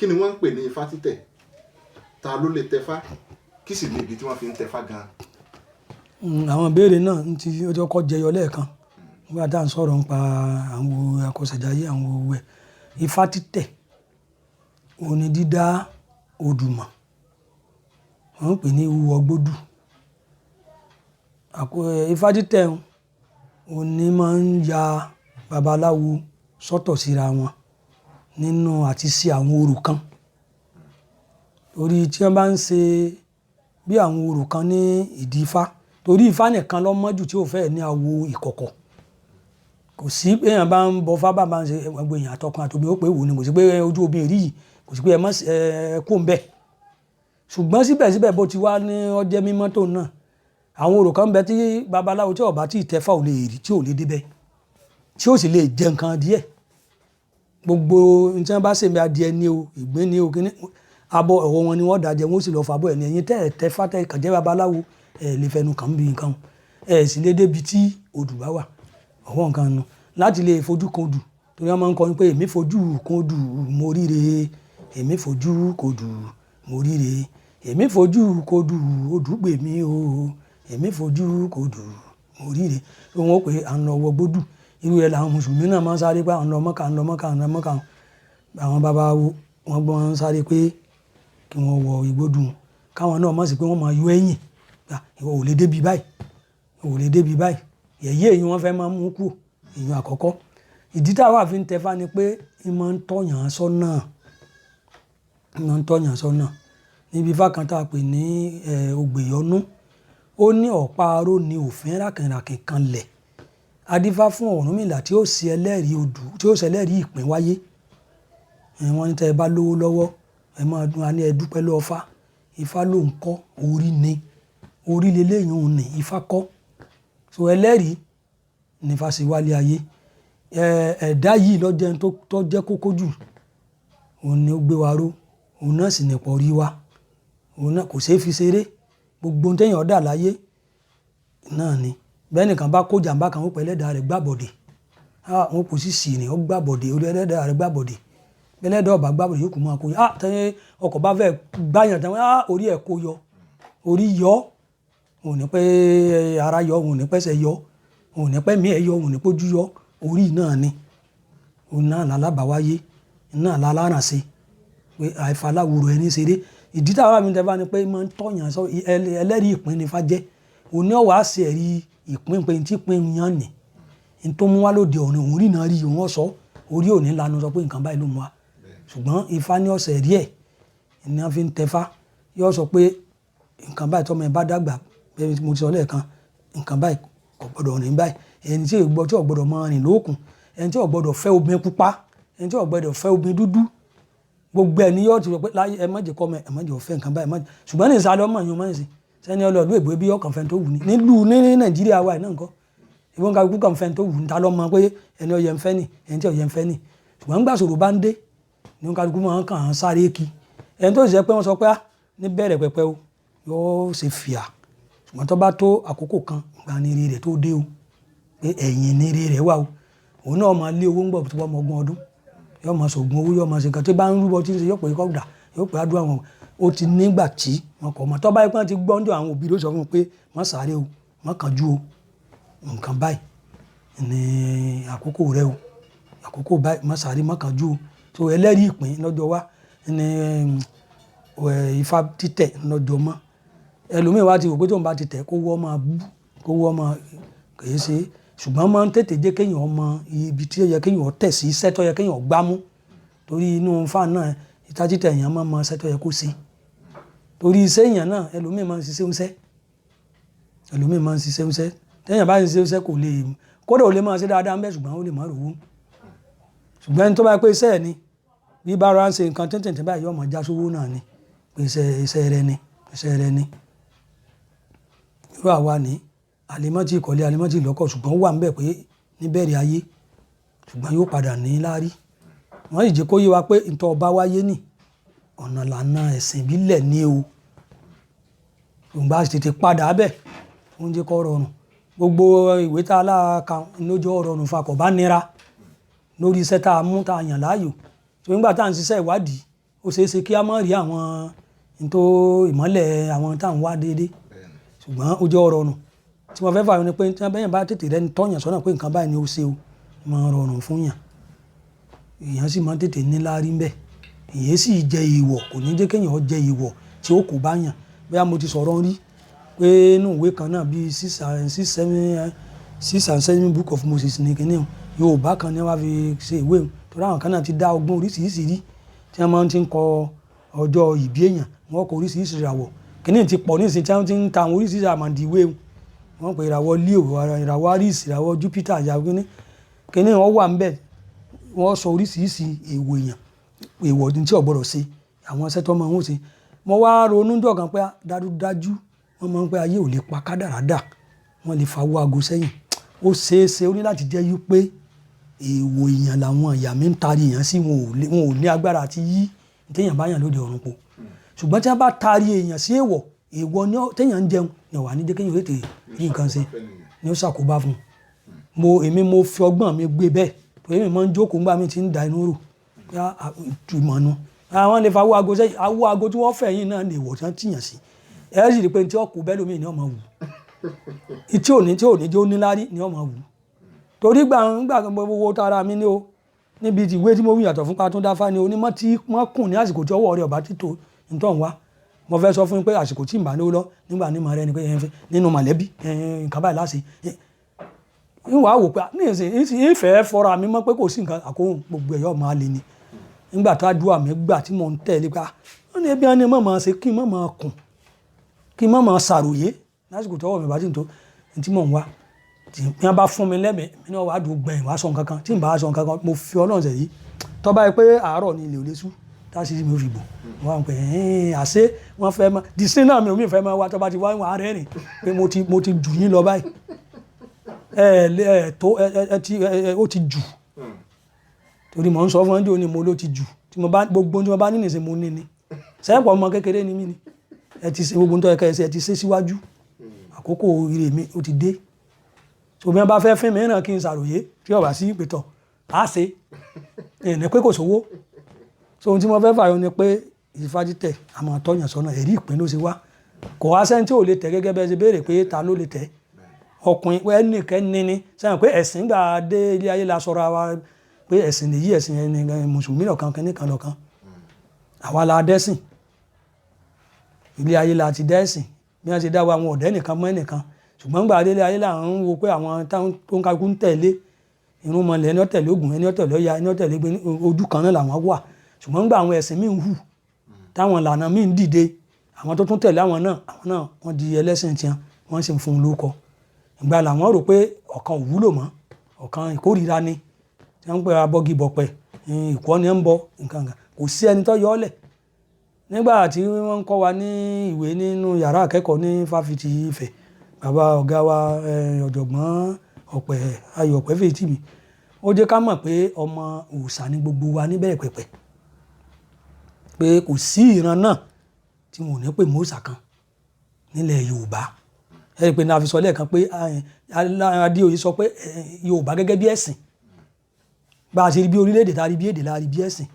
kí ni wọ́n ń pè ní ifá títẹ̀ ta ló lè tẹfá kí sì ní ibi tí wọ́n fi ń tẹfá gan. àwọn ìbéèrè náà ti ọjọ́ kọ́ jẹyọ lẹ́ẹ̀kan nígbà tá à ń sọ̀rọ̀ nípa àwọn akọ̀ṣẹ̀jáyé àwọn òwe ifá títẹ̀ òní dídá odùmọ̀ wọ́n ń pè ní ìwúwọ gbódù ifá títẹ̀ òní máa ń ya babaláwo sọ́tọ̀ síra wọn nínú àti sí àwọn orò kan torí tí wọ́n bá ń ṣe bí àwọn orò kan ní ìdí ifá torí ifá nìkan ló mọ́jú tí ò fẹ́ ní awo ìkọ̀kọ̀ kò sí èèyàn bá ń bọ fábà bá ń ṣe gbogbo èèyàn àtọkùn àtòbí ó pé wò ni kò sí pé ojú obìnrin rí yìí kò sí pé ẹ kó ń bẹ̀ ṣùgbọ́n síbẹ̀síbẹ̀ bó ti wá ní ọjẹ́ mímọ́ tó náà àwọn orò kan bẹ tí babaláwo tí ọba tí ìtẹ́fà ò lè rí tí ò lè débẹ̀ tí ó sì lè jẹ nǹkan díẹ̀ gbogbo ní tí wọ́n bá ṣèmi adìẹ ní o ìgbín ní o kíní abọ́ ọ̀wọ́ wọn ni wọ́n dàjẹ́ wọ́n sì lọ́ọ́ fàbọ̀ ẹ̀ ní ẹ̀yìn tẹ́fà tẹ́ kàn jẹ́ babaláwo ẹ̀ lè fẹnu kàn bí nǹkan ẹ̀ sì lè débi tí odù bá wà ọwọ́ nǹkan nu láti lè fojú kan odù torí wọ́n máa ń kọrin pé èmi fojú kan odù mo ríre èmi fojú kan odù mo ríre èmi fojú kan odù odù gbè mí o èmi fojú kan odù mo ríre wọ́n ó pè à ń lọ wọ gbódù irú ẹ̀ làwọn mùsùlùmí náà máa ń sáré pé à ń lọ Mọ́kà à ń lọ Mọ́kà à ń lọ Mọ́kà àwọn bàbá wọn gbọ́n ń sáré pé kí wọ́n wọ ìgbódù káwọn náà mọ̀ sí pé wọ́n máa yọ ẹ̀yìn ìwọ ò lè débi báyìí ò lè débi báyìí yẹ̀yẹ́ èyí wọ́n fẹ́ máa mú kú èyàn àkọ́kọ́ ìdí táwa fi ń tẹfá ni pé ìmọ̀ ń tọ̀yàn sọ́nà níbi ifá kan tá a pè ní ògbèyọ́nú ó ní ọ̀pá aró ni òfin rákìnrákìn kan lẹ̀ adífá fún Ọ̀rúnmìlà tí ó ṣe ẹlẹ́rìí odù tí ó ṣe ẹlẹ́rìí ìpín wáyé wọ́n ní tẹ́ ẹ bá lówó lọ́wọ́ ẹ máa dún ní ẹ dúpẹ́ lọ́wọ́ fá ifá ló ń kọ́ orí ni orí leléyìn òun ní ifá kọ́ so ẹlẹ́rìí ní ifá sì wálé ayé ẹ̀dá yìí lọ́jẹ́ tó jẹ́ kókó jù òun ni ó gbé wa ró òun náà sì nìpọ̀ rí wa òun náà kò ṣeé fi ṣeré gbogbo ohun téèyàn dà láyé náà ni bẹ́ẹ̀ nìkan bá kó jàǹbá kan ó pẹ́ ẹlẹ́dàá rẹ̀ gbàbọ̀dè wọn kò sì sì ní ó gbàbọ̀dè orí ẹlẹ́dàá rẹ̀ gbàbọ̀dè bẹ́lẹ́dàá ọba gbàbọ̀dè yóò kù máa kó yọ tẹ́yẹ ọkọ̀ bá fẹ́ gbáyàn tán orí ẹ̀ kó yọ orí yọ òun ní pẹ́ ara yọ òun ní pẹ́sẹ̀ yọ òun ní pẹ́ mí ẹ̀ yọ òun ní pójú yọ orí náà ni òun náà lálábàáwáyé náà lálárànṣe pé àìfaláwòrò ẹni ṣeré ìdí táwa mi tẹ́ bá ní pé máa ń tọ̀yàn sọ ẹlẹ́rìí ìpín ní fàjẹ́ òun ní ọ̀wá ṣe ẹ̀rí ìpín pé tí pín yàn ní n tó mú wá lóde ọ̀run òun rí náà rí òun ọ̀sọ́ orí òní lanu sọ pé nǹkan báyìí ló mú wa ṣùgbọ́n ifá ní ọ̀sẹ̀ rí ẹ̀ ní wọ́n fi ń tẹfá yóò sọ pé nǹkan báyìí tọ́mọ ẹ bá dàgbà bẹ́ẹ̀ mo ti sọ lẹ́ẹ̀kan nǹkan báyìí kò gbọ́dọ̀ rìn báyìí ẹni tí ò gbọ́dọ̀ máa rìn lóòkùn ẹni tí ò gbọ́dọ̀ fẹ́ obìnrin pupa ẹni tí ò gbọ́dọ̀ fẹ́ obìnrin dúdú gbogbo ẹ̀ ni yóò ti sọ pé láyé ẹ má jẹ́ kọ́ ẹ má jẹ́ fẹ́ nǹkan báyìí ṣùgbọ́n ní ìsàlẹ̀ ọmọ yẹn máa ń sìn sẹ́ni ọlọ́ọ̀lú èbó bí ọkàn fẹ́ tó wù ní nílùú ní Nàìjíríà wa náà nǹkan ìwọ́n ká kú kàn fẹ́ tó wù ní ta lọ́ mọ pé ẹni ọyẹ ń fẹ́ nì ẹni tí ọyẹ ń fẹ́ nì ṣùgbọ́n nígbà ṣòro bá ń dé ní wọn kálukú máa ń kàn án sáré kí ẹni tó sì jẹ́ pé wọ́n sọ pé ní bẹ̀rẹ̀ pẹ̀pẹ̀ o yóò ṣe fìyà ṣùgbọ́n tó bá tó àkókò kan ìgbà ní ire rẹ̀ tó dé o pé ẹ̀yìn ní ire rẹ̀ wà o òun náà máa lé owó ń gbọ̀ tó bá mọ ogún ọdún yóò máa ṣògùn owó yóò máa ṣe nǹkan tó bá ń rúbọ tí ń ṣe yóò pè é kọ́dà yóò pè é àdúrà wọn ó ti nígbà tí wọn kọ̀ mọ́ tó bá yẹ pé wọ́n ti gbọ́ ń jọ àwọn òbí ló sọ fún un pé má sáré o má kánjú o nǹkan báyìí ní àkókò rẹ o àkókò báyìí má sáré má kánjú o tó ẹlẹ́rìí ìpín lọ́jọ́ wá ní ifá títẹ̀ lọ́jọ́ mọ́ ẹlòmíín wá ti wò pé tóun bá ti tẹ̀ kó wọ́ máa bú kó wọ́ máa kìí ṣe ṣùgbọ́n máa ń tètè jẹ́ kéèyàn mọ ibi tí ó yẹ kéèyàn tẹ̀ sí iṣẹ́ tó yẹ kéèyàn gbámú torí inú fáà náà ìta títẹ̀ èèyàn máa mọ iṣẹ́ tó yẹ kó ṣe torí iṣẹ́ èèyàn náà ẹlòmíín máa ń ṣiṣẹ́ ńṣẹ́ ẹlòmíín máa ń ṣiṣẹ́ ńṣẹ́ téèyàn bá ń ṣiṣẹ́ ńṣẹ́ kò lè kódà ò lè máa ṣe dáadáa ńbẹ̀ ṣùgbọ́n ó lè má rówó ṣùgbọ́n ẹni tó bá pé iṣẹ́ ẹ̀ ni bí bá ra ń ṣe nǹkan tẹ́ntẹ́ntẹ́ báyìí yóò máa já sówó náà ni pé iṣẹ́ rẹ ni irú àwa ní àlèmọ́tì ìkọ̀lé àlèmọ́tì ìlọ́kọ̀ ṣùgbọ́n wà ń bẹ̀ pé níbẹ̀rẹ̀ ayé ṣùgbọ́n yóò padà ní láárí wọ́n sì jẹ́ kó yé wa pé ìtọ́ ọba wáyé nì ọ̀nà lànà ẹ̀sìn ìbílẹ̀ ní o ṣùgbọ́n a sì tètè padà bẹ̀ oúnjẹ kọ́ rọrùn gbogbo ìwé tá a láàka lójó rọrùn fakọ̀ bá nira lórí iṣẹ́ tá a mú tá a yàn láàyò tó nígbà tá à ń ṣiṣẹ́ ìwádìí ó ṣeé ṣe kí a má rí àwọn tó ìmọ́lẹ̀ àwọn tá à ń wá déédéé ṣùgbọ́n ó jẹ́ ọ̀rọ̀ nù tí wọ́n fẹ́ fà ní pé tí wọ́n bẹ́yẹn bá tètè rẹ́ni tọ́yàn sọ́nà pé nǹkan báyìí ni ó ṣe o máa rọrùn fún yàn èèyàn sì máa tètè níláárí ń bẹ̀ èèyàn sì jẹ ìwọ̀ kò ní jẹ́ kéèyàn jẹ ìwọ̀ tí ó kò bá yàn bóyá mo ti sọ̀rọ̀ rí pé inú ìwé kan náà bíi 6 and 7 book of Moses ní kíní o Yorùbá kan ní wọ́n fi ṣe ìwé o torí àwọn kan náà ti dá ọgbọ́n oríṣiríṣi rí tí wọ́n máa ti ń kọ ọjọ́ ìbí èèyàn wọ́n kọ oríṣiríṣi ìràwọ̀ kíní ti pọ̀ ní ìsìn tí wọ́n ti ń ta àwọn oríṣiríṣi àmàdì ìwé o wọ́n pe ìràwọ̀ Leo ìràwọ̀ Aries ìràwọ̀ Jupiter ìyàwó kíní wọ́n wà ń bẹ̀ wọ́n sọ oríṣiríṣi èèwọ̀ èèyàn èèwọ̀ tí ò gbọ́dọ̀ ṣe àwọn iṣẹ́ tó máa ń ṣe mo wá ronú jọ kan pé dájúdájú wọ́n máa ń pẹ́ ayé ò lè pa kádàrá dà wọ́n lè fawọ́ aago sẹ́yìn ó ṣeéṣe ó ní láti jẹ́ yí pé èèwọ̀ èèyàn làwọn ìyá mi ń taari èèyàn sí wọn ò ní agbára àti yí téèyàn bá yàn lóde ọ̀run po ṣùgbọ́n tí wọ́n bá taari èèyàn sí èèwọ̀ ní téèyàn ń jẹun ní ọ̀wà ní jẹ́ kéèyàn lè tè yí nǹkan ṣe ni ó ṣàkóbá fún un mo fi ọgbọ́n mi gbé bẹ́ẹ̀ pé èmi máa ń jókòó ńgbà mi ti ń da inú rò yá ìmọ̀nù àwọn lè fa awó aago sẹ́yìn awó aago tí wọ́n fẹ́ yìí náà lè wọ̀ tí wọ́n tìyàn sí ẹ sì rí i pé tí ọkọ̀ bẹ́ẹ̀ lómi ni ọmọ wù tí ò ní jẹ́ ó níláárí ni ọmọ wù torí gbà gbogbo tara mi ni o níbi ìwé tí mo wí yàtọ̀ fún Patúndáfá ni onímọ̀ tí wọ́n kùn ní àsìkò tí ọwọ́ rẹ̀ ọ̀bá títò nítorí wá mo fẹ́ sọ fún yín pé àsìkò tí ìbá ní ó lọ nígbà ní màá rẹ ni pé nínú mọ̀lẹ́bí nǹkan báyìí láṣẹ ìwà wò pé ní ìsìn ìfẹ́ fọ́ra mi mọ́ pé kò sí nǹkan àkóhùn gbogbo ẹ̀yọ́ máa le ni nígbà tá a dúà mí gbà tí mò ń tẹ̀lé pé wọ́n ní ẹbí wọn ni mọ̀ máa ṣe kí n mọ̀ máa kùn kí n mọ̀ máa ṣàròyé lásìkò tọwọ́ mi bá ti ń tó tí mò ń wá tí wọ́n bá fún mi lẹ́mìí mi náà wàá dùn gbẹ̀yìn wàá sọ nǹkan kan tí n bá sọ nǹkan kan mo fi Ọlọ́run sẹ̀ yìí tó bá yẹ pé àárọ̀ ni ilé ò lè sú táṣí mi ò fi bò wọ́n á pè é àṣé wọ́n fẹ́ mọ́ dìsín náà mi ò mí fẹ́ mọ́ wá tó bá ti wá wà rẹ́rìn pé mo ti jù yín lọ báyìí ó ti jù torí mò ń sọ fún ọjọ́ ni mo ló ti jù gbogbo tí mo bá ní nìṣe mo ní ni sẹ́pọ̀ ọmọ kékeré ni mí ni ẹ ti ṣe gbogbo tó ẹ̀ka ẹ̀ṣẹ̀ ẹ ti ṣe síwájú àkókò ire mi ó ti dé so bí wọ́n bá fẹ́ fín mìíràn kí n ṣàròyé tí ọ̀bà sí ìpètọ̀ á ṣe ẹ̀ẹ́nẹ́ pé kò sówó so ohun tí mo fẹ́ fààyàn ni pé ìfàdítẹ̀ àmọ́ tọ́yàn sọ́nà ẹ̀rí ìpín ló ṣe wá kò wá sẹ́ni tí ò lè tẹ̀ gẹ́gẹ́ bẹ́ẹ̀ ṣe béèrè pé ta ló lè tẹ̀ ọkùnrin ẹnìkẹ́ni ni sẹ́yìn pé ẹ̀sìn gbà dé ilé ayé la sọ̀rọ̀ wa pé ẹ̀sìn nìyí ẹ̀sìn ẹni mùsùlùmí lọ̀kan kẹ́nìkan lọ̀kan àwa la dẹ́sìn ilé ayé la ti dẹ́sìn bí wọ́n ti dá wa àwọn ọ̀dẹ́ nìkan mọ́ ẹnìkan ṣùgbọ́n gbà dé ilé ayé là ń wo pé àwọn táwọn tó ń kálukú ń tẹ̀lé irun mọ̀lẹ́ ẹni ọ̀tẹ̀lé Ògún ẹni ọ̀tẹ̀lé Ọya ẹni ọ̀tẹ̀lé gbé ojú kan náà làwọn wà ṣùgbọ́n gbà àwọn ẹ̀sìn míì ń hù táwọn ìlànà míì ń dìde àwọn tó tún tẹ̀lé àwọn náà wọ́n di ẹlẹ́sìn tiwọn wọ́n sì ń fún un lóko ìgbà làwọn rò pé ọ̀kan ò wúlò mọ́ ọ̀kan ìkórìíra ni tí wọ́n ń pè abọ́gi bọ̀pẹ̀ ìkọ́ ni ń bọ nǹkan kan kò sí ẹni tó yọ ọ́ lẹ̀ nígbà tí wọ́n ń kọ́ wa ní ìwé nínú yàrá akẹ́kọ̀ọ́ ní fáfitì Ifẹ̀ bàbá ọ̀gá wa ọ̀jọ̀gbọ́n Ayọ̀ Ọ̀pẹ́ Fèyítìmí ó jẹ́ ká mọ̀ pé ọmọ òòṣà ni gbogbo wa níbẹ̀rẹ̀ pẹ̀pẹ̀ pé kò sí ìran náà tí wọn ò ní pè mọ́ọ̀ṣà kan nílẹ̀ Yorùbá ẹ̀rí pé náà fi sọ lẹ́ẹ̀kan pé Adéoyè sọ pé Yorùbá gẹ́gẹ́ bí ẹ̀sìn bá a ṣe rí bí orílẹ̀-èdè tá a rí bí èdè la rí bí ẹ̀sìn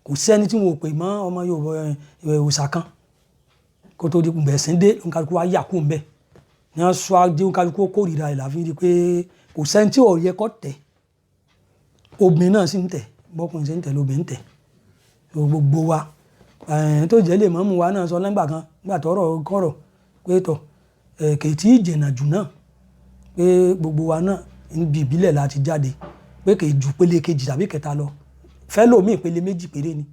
kò sẹ́ni tí wọn ò pè mọ́ ọmọ Yorùbá òòṣà kan kó tó di kùnbẹ̀ ẹ̀sìn dé nkálukú wa yà kú ń bẹ̀ ní wọ́n sọ adé nkálukú kórìíra ẹ̀ láfi rí pé kò sẹ́ni tí ò yẹ kó tẹ̀ obìnrin náà sì ń tẹ̀ bọ́kùnrin sì ń tẹ̀ lóbìnrin ń tẹ̀ gbogbo wa tó jẹ́ lè mọ́mú wa náà sọ lẹ́gbà kan gbà tọrọ kọ̀rọ̀ pé tọ̀ kèétí ìjìnà jù náà pé gbogbo wa náà níbi ìbílẹ̀ la ti jáde pé kèé ju pele kejì tàbí kẹta lọ fẹ́ lómi ìpele méjì péré ni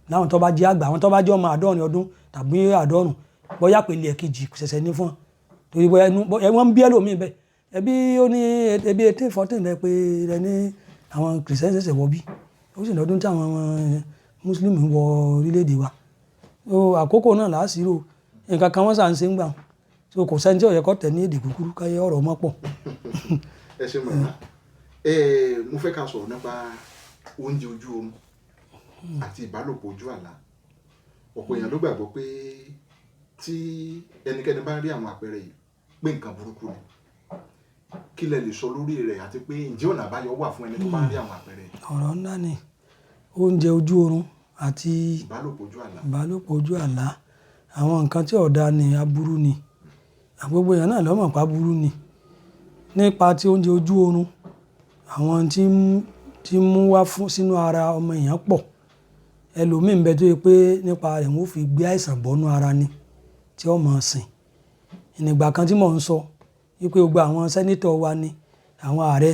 láwọn tó bá jẹ́ àgbà àwọn tó bá jẹ́ ọmọ 90 ọdún tàbí 90 bóyá pele ẹ̀kejì ṣẹ̀ṣẹ̀ ní fún ọ torí bóyá wọ́n ń bí ẹlòmíì bẹ́ẹ̀ ẹbí ó ní ẹbí 1814 rẹ pé rẹ ní àwọn kìrìsìtẹ́nì ṣẹ̀ṣẹ̀ wọ bí ó sì lọ́dún tí àwọn mùsùlùmí wọ orílẹ̀-èdè wa àkókò náà làásìrò nǹkan kan wọ́n sàn ṣe ń gbà so kò sẹ́ni tí ó yẹ kó tẹ̀ ní èdè kúkúrú káyé ọ̀rọ̀ mọ́ pọ̀. ẹ ṣe mọ̀ náà mo fẹ́ ká sọ̀rọ̀ nípa oúnjẹ ojú oorun àti ìbálòpọ̀ ojú àlá ọ̀pọ̀ èèyàn ló gbàgbọ́ pé tí ẹnikẹ́ni bá rí àwọn àpẹẹrẹ yìí pé nǹkan burúkú ni kí lẹ lè sọ lórí rẹ̀ àti pé ǹjẹ́ ọ̀nà àbáyọ wà fún ẹni tó bá rí àwọn àpẹẹrẹ yìí. ọ̀rọ̀ ńlá ni oúnjẹ ojú oorun àti ìbálòpọ̀ ojú àlá àwọn nǹkan tí ọ̀dà ni aburú ni gbogbo èèyàn náà lọ́mọ̀ pa aburú ni. Nípa ti oúnjẹ ojú oorun àwọn tí ń mú wá fún sínú ara ọmọ èèyàn pọ̀. Ẹlòmíì ń bẹ tó yẹ pé nípa rẹ̀ wọ́n fi gbé àìsàn bọ́nú ara ni tí ó mọ̀ sìn. Ìgbà kan tí mò ń sọ wípé gbogbo àwọn sẹ́nétọ̀ wa ni àwọn ààrẹ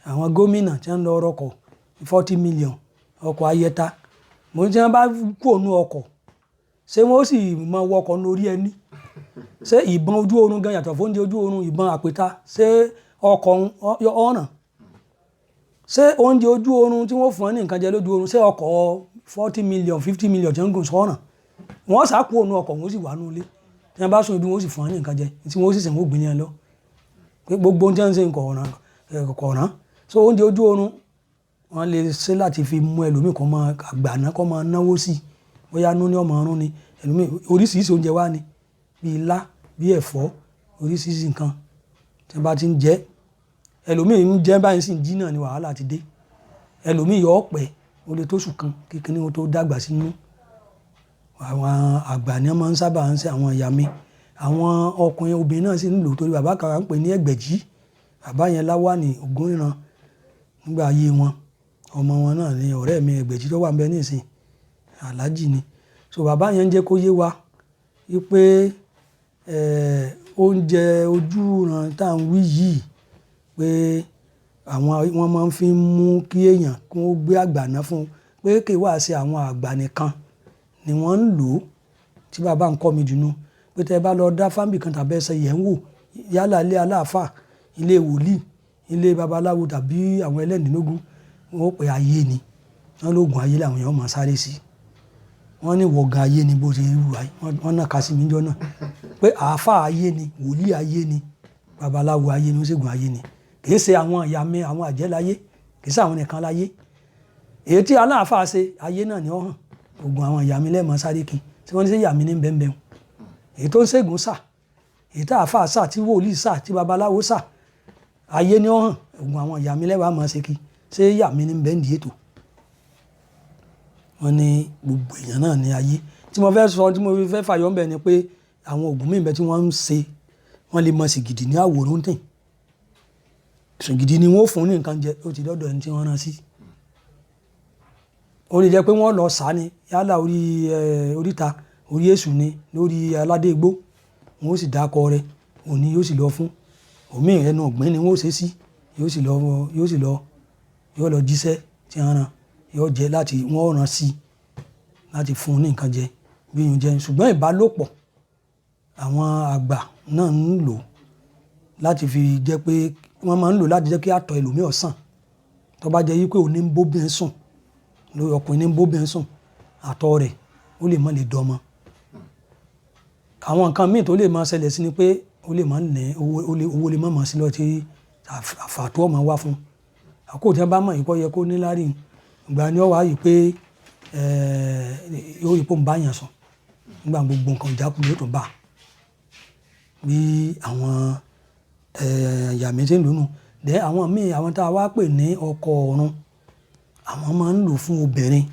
àwọn gómìnà tí wọ́n lọ rọkọ̀ 40 million ọkọ̀ ayẹta mo ní tí wọ́n bá kú ònú ọkọ̀ ṣé wọ́n sì mọ wọkọ̀ lórí ẹni ṣé ìbọn ojú oorun gan yàtọ̀ fún oúnjẹ ojú oorun ìbọn àpèta ṣé ọkọ̀ ọ̀ràn ṣé oúnjẹ ojú oorun tí wọ́n fún ọ ní nǹkan jẹ lójú oorun ṣé ọkọ̀ 40 million 50 million tí wọ́n ń gùn sọ́ràn wọ́n sá kú ònú ọkọ̀ wọ́n sì wà nínú ilé tí wọ́n bá sùn ibi wọ́n sì fún ọ ní nǹkan jẹ tí wọ́n sì sìn wọ́n gbìn yẹn lọ pé gbogbo oúnjẹ ń ṣe kọ̀ọ̀ràn so oúnjẹ ojú oorun wọ́n lè ṣe láti fi mú ẹlòmíì kó máa àgbàná kó máa náwó sí i bóyá nú ní ọmọ ọrún ni ẹlòmíì oríṣiríṣi oúnjẹ wá ni bí ilá bí ẹ̀fọ́ oríṣiríṣi nǹkan tí wọ́n bá ti ń jẹ ẹlòmíì ń jẹ báyìí sì ń jí náà ni wàhálà ti dé ẹlòmíì yọ ọ̀pẹ ó lè tó sùn kan kíkiní ó tó dàgbà sínú àwọn àgbà ni wọ́n máa ń sábà ń ṣe àwọn ìyá mi àwọn ọkùnrin obìnrin náà sì ń lò torí bàbá kan ń pè ní ẹgbẹ̀jì bàbá yẹn láwà ní Ògúnríran nígbà ayé wọn ọmọ wọn náà ni ọ̀rẹ́ mi ẹgbẹ̀jì tó wà ń bẹ nísìn aláàjì ni so bàbá yẹn ń jẹ́ kó yé wa wípé oúnjẹ ojú ran tá à ń wí yìí pé wọ́n máa ń fi mú kí èèyàn kó gbé àgbàná fún un pé kí wá sí àwọn àgbà nìkan ni wọ́n ń lò ó tí bàbá ń kọ́ mi dùnú pé tẹ́ bá lọ dá fámìlì kan tàbí ẹsẹ̀ yẹn ń wò yálà ilé aláàfáà ilé wòlíì ilé babaláwo tàbí àwọn ẹlẹ́nìlógún wọ́n pè ayé ni wọ́n lóògùn ayé làwọn èèyàn máa sáré sí wọ́n ní wọ̀gàn ayé ni bó ṣe rú ayé wọ́n náà kà sí mi jọ náà pé àáfàá ayé ni wòlíì ayé ni babaláwo ayé ni oṣègùn ayé ni kì í ṣe àwọn ìyá mi àwọn àjẹ́ láyé kì í ṣe àwọn nìkan láyé èyí tí aláàfáà ṣe ayé náà ni ó hàn oògùn àwọn ìyá mi lẹ́ẹ̀mọ́ sáré kí tí wọ́n ní ṣe ìyá mi ní bẹ́ẹ̀ èyí tó ń ṣègùn sà èyí tí àáfàá sà tí wòlíì sà tí babaláwo sà ayé ni ó hàn oògùn àwọn ìyá mi lẹ́wàá mọ́ ṣe kí ṣé ìyá mi ní bẹ́ẹ̀ ní ètò wọ́n ní gbogbo èèyàn náà ní ayé tí mo fẹ́ sọ tí mo fẹ́ fàyọ́ ńbẹ̀ ni pé àwọn oògùn míì bẹ tí wọ́n ń ṣe wọ́n lè mọ sìgìdì ní àwòrán tẹ̀ sìgìdì ni wọ́n fún ní nǹkan jẹ ó ti dọ́dọ̀ ẹni tí wọ́n rán sí ó lè jẹ́ pé wọ́n lọ sá ni yálà orí oríta orí èṣù ni lórí aládé igbó wọ́n ó sì dákọ rẹ̀ òní yóò sì lọ fún òmí ẹnu ọ̀gbìn ni wọ́n ó ṣe sí yóò lọ jíṣẹ́ tí wọ́n rán yóò jẹ́ láti wọ́n rán sí láti fún un ní nǹkan jẹ bí yóò jẹ ṣùgbọ́n ìbálòpọ̀ àwọn àgbà náà ń lò láti fi jẹ́ pé wọ́n máa ń lò láti jẹ́ kí àtọ̀ ẹlòmíì ọ̀sán tó bá jẹ́ yí pé òní ń bóbìnrin sùn lórí ọkùnrin ní ń bóbìnrin sùn àtọ̀ rẹ̀ ó lè má lè dọ́mọ àwọn nǹkan míì tó lè máa ṣẹlẹ̀ sí ni pé ó lè máa ní owó lè má máa sí lọ tí àfàtú ọmọ wá fún àkókò tí wọ́n bá mọ̀ yìí kọ́ yẹ kó ní lárí ìgbà ni ó wà yìí pé yóò rí pò ń bá yàn sùn nígbà gbogbo nǹkan ìjákulẹ̀ yóò tún bá bí àwọn ìyá mi ṣe ń lónù dẹ́ àwọn míì àwọn tá a wá pè ní ọkọ ọ̀run àwọn máa ń lò fún obìnrin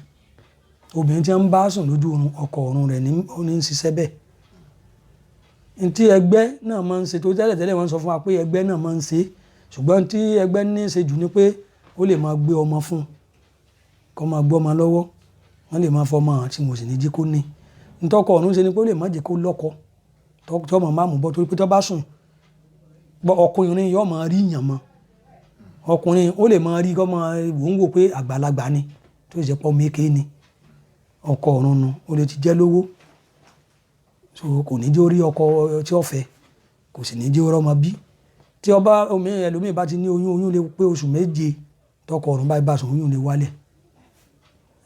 tí wọ́n bá sùn lójú oorun ọkọ ọ̀run rẹ̀ ní ń ṣiṣẹ́ bẹ́ẹ̀ tí ẹgbẹ́ náà máa ń ṣe tó tẹ́lẹ̀tẹ́lẹ̀ wọ́n sọ fún wa pé ẹgbẹ́ náà máa ń ṣe ṣùgbọ́n tí ẹgbẹ́ ní í ṣe jù ni pé ó lè máa gbé ọmọ fún kó máa gbọ́ ọmọ lọ́wọ́ wọ́n lè máa fọmọ àti mo sì ní jí kó ní ntọ́kọ ọ̀run ṣe ni pé ó lè má jẹ́ kó lọ́kọ tí ọmọ máa mú bọ́ torí pé tó bá sùn ọkùnrin yóò máa rí yàn mọ́ ọkùnrin ó lè máa rí kó máa wò ń wò pé àgbàlagbà ni tó ṣe pọ́ méke ni ọkọ ọ̀run nu ó lè ti jẹ́ lówó so kò ní jẹ́ orí ọkọ tí ó fẹ́ kò sì ní jẹ́ orí ọmọ bí tí ọba ẹlòmíì bá ti ní oyún lè pé oṣù méje tọkọ ọ̀run bá bá sùn oyún lè wálẹ̀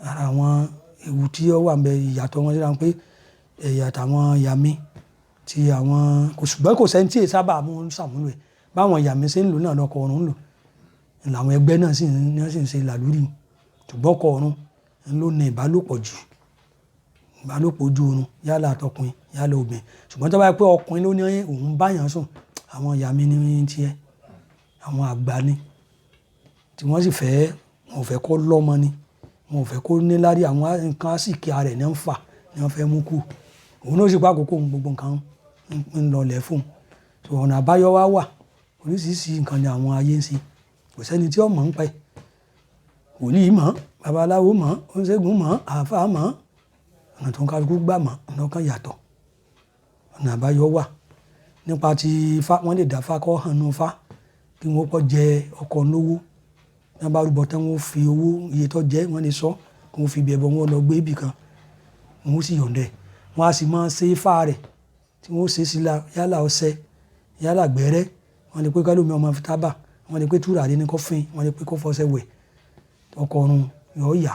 ara àwọn ewu tí ó wà ń bẹ ìyàtọ̀ wọn síra pé ẹ̀yà àtàwọn ìyá mi ti àwọn ṣùgbọ́n kò sẹ́ni tí èyí sábà mú sàmúlò ẹ̀ báwọn ìyá mi ṣe ń lò náà lọkọ ọ̀run ń lò làwọn ẹgbẹ́ náà sì ń ṣe làlúrí ṣùgbọ́n ọkọ ọ̀run ló ní ìbálòpọ̀ jù ìbálòpọ̀ ojú oorun yálà àtọkùnrin yálà obìnrin ṣùgbọ́n tó bá yẹ pé ọkùnrin ló ní òun báyàn sùn àwọn ìyá mi ní tiẹ̀ àwọn àgbà ni tí wọ́n sì fẹ́ wọn ò fẹ́ kọ́ lọ́mọ ni wọn ò fẹ́ kó níláárí àwọn nǹkan àsìkí ara ẹ̀ ní ń fà ní wọ́n fẹ́ mú kú òun náà sì pa àkókò òun gbogbo nǹkan ń lọlẹ̀ fún un so ọ̀nà àbáyọ wá wà oríṣiríṣi nǹkan ni àwọn ayé ń ṣe kò sẹ́ni tí ó mọ̀ ń pẹ́ wòlíì mọ̀ babaláwo mọ̀ oníṣègùn mọ̀ àáfàá mọ̀ ọ̀nà tó ń kálukú gbà mọ̀ ọ̀nà kan yàtọ̀ ọ̀nà àbáyọ wà nípa ti ifá wọ́n lè dá fá kọ́ hàn nù fá kí wọ́n kọ́ jẹ ọkọ̀ lówó ní wọ́n bá rúbọ tán wọ́n fi owó iye tó jẹ́ wọ́n lè sọ kí wọ́n fi ibi ẹbọ wọn lọ gbé ibì kan wọ́n sì yọ̀ǹdẹ̀ wọ́n á sì máa ṣe ifá rẹ̀ tí wọ́n ṣe sí la yálà ọṣẹ yálà gbẹ́rẹ́ wọ́n lè pé kálómi ọmọ fi tábà wọ́n lè pé túràrí ní kọ́fìn wọ́n lè pé kó fọṣẹ wẹ̀ ọkọ̀ ọ̀run yọ̀ yà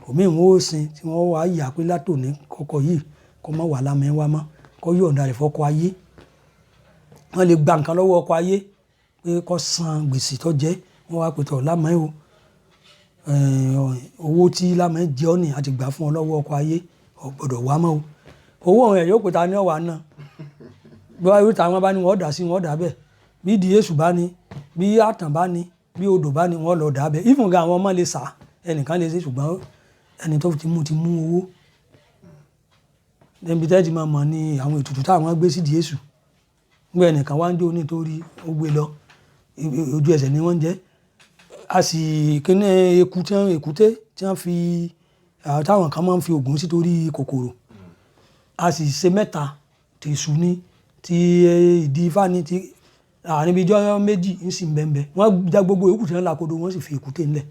òmíì wọn ó sin tí wọ́n wá yà pé látòní kọ́kọ́ yìí kó má wà lámẹ́ wá mọ́ kó yọ̀ǹda rẹ̀ fọ́kọ ayé wọ́n lè gba nǹkan lọ́wọ́ ọkọ ayé pé kó san gbèsè tó jẹ́ wọ́n wá pẹ̀tọ̀ lámẹ́ o owó tí lámẹ́ jẹ́ ọ́ ní àti gbà fún ọ lọ́wọ́ ọkọ ayé ò gbọ́dọ̀ wá mọ́ o owó ọ̀hún ẹ̀ yóò pè ta ní ọ̀wà náà bí wọ́n rí tàwọn bá ní wọ́n dà sí wọ́n dà bẹ́ẹ̀ bí di èṣù bá ní bí àtàn bá ní bí odò bá ní wọ́n lọ dà bẹ́ẹ̀ ìfún ga àwọn ọmọ lè sà ẹnìkan lè ṣe ṣùgbọ́n ẹni tó ti mú owó níbi tẹ́ ti máa mọ̀ ní àwọn ètùtù táwọn gbé sí di èṣù gbé ẹnìkan wá ń jó nítorí ó gbé lọ ojú ẹsẹ̀ ni wọ́n jẹ́ a sì kíní èkúté tí wọ́n fi táwọn kan máa ń fi ògùn sí torí kòkòrò a sì ṣe mẹ́ta ti èṣù ní ti ìdí ifá ní ti àárín bíi ọjọ́ méjì ń sì bẹ́ẹ̀ wọ́n já gbogbo èkú tí wọ́n làkodo wọ́n sì fi èkúté ńlẹ̀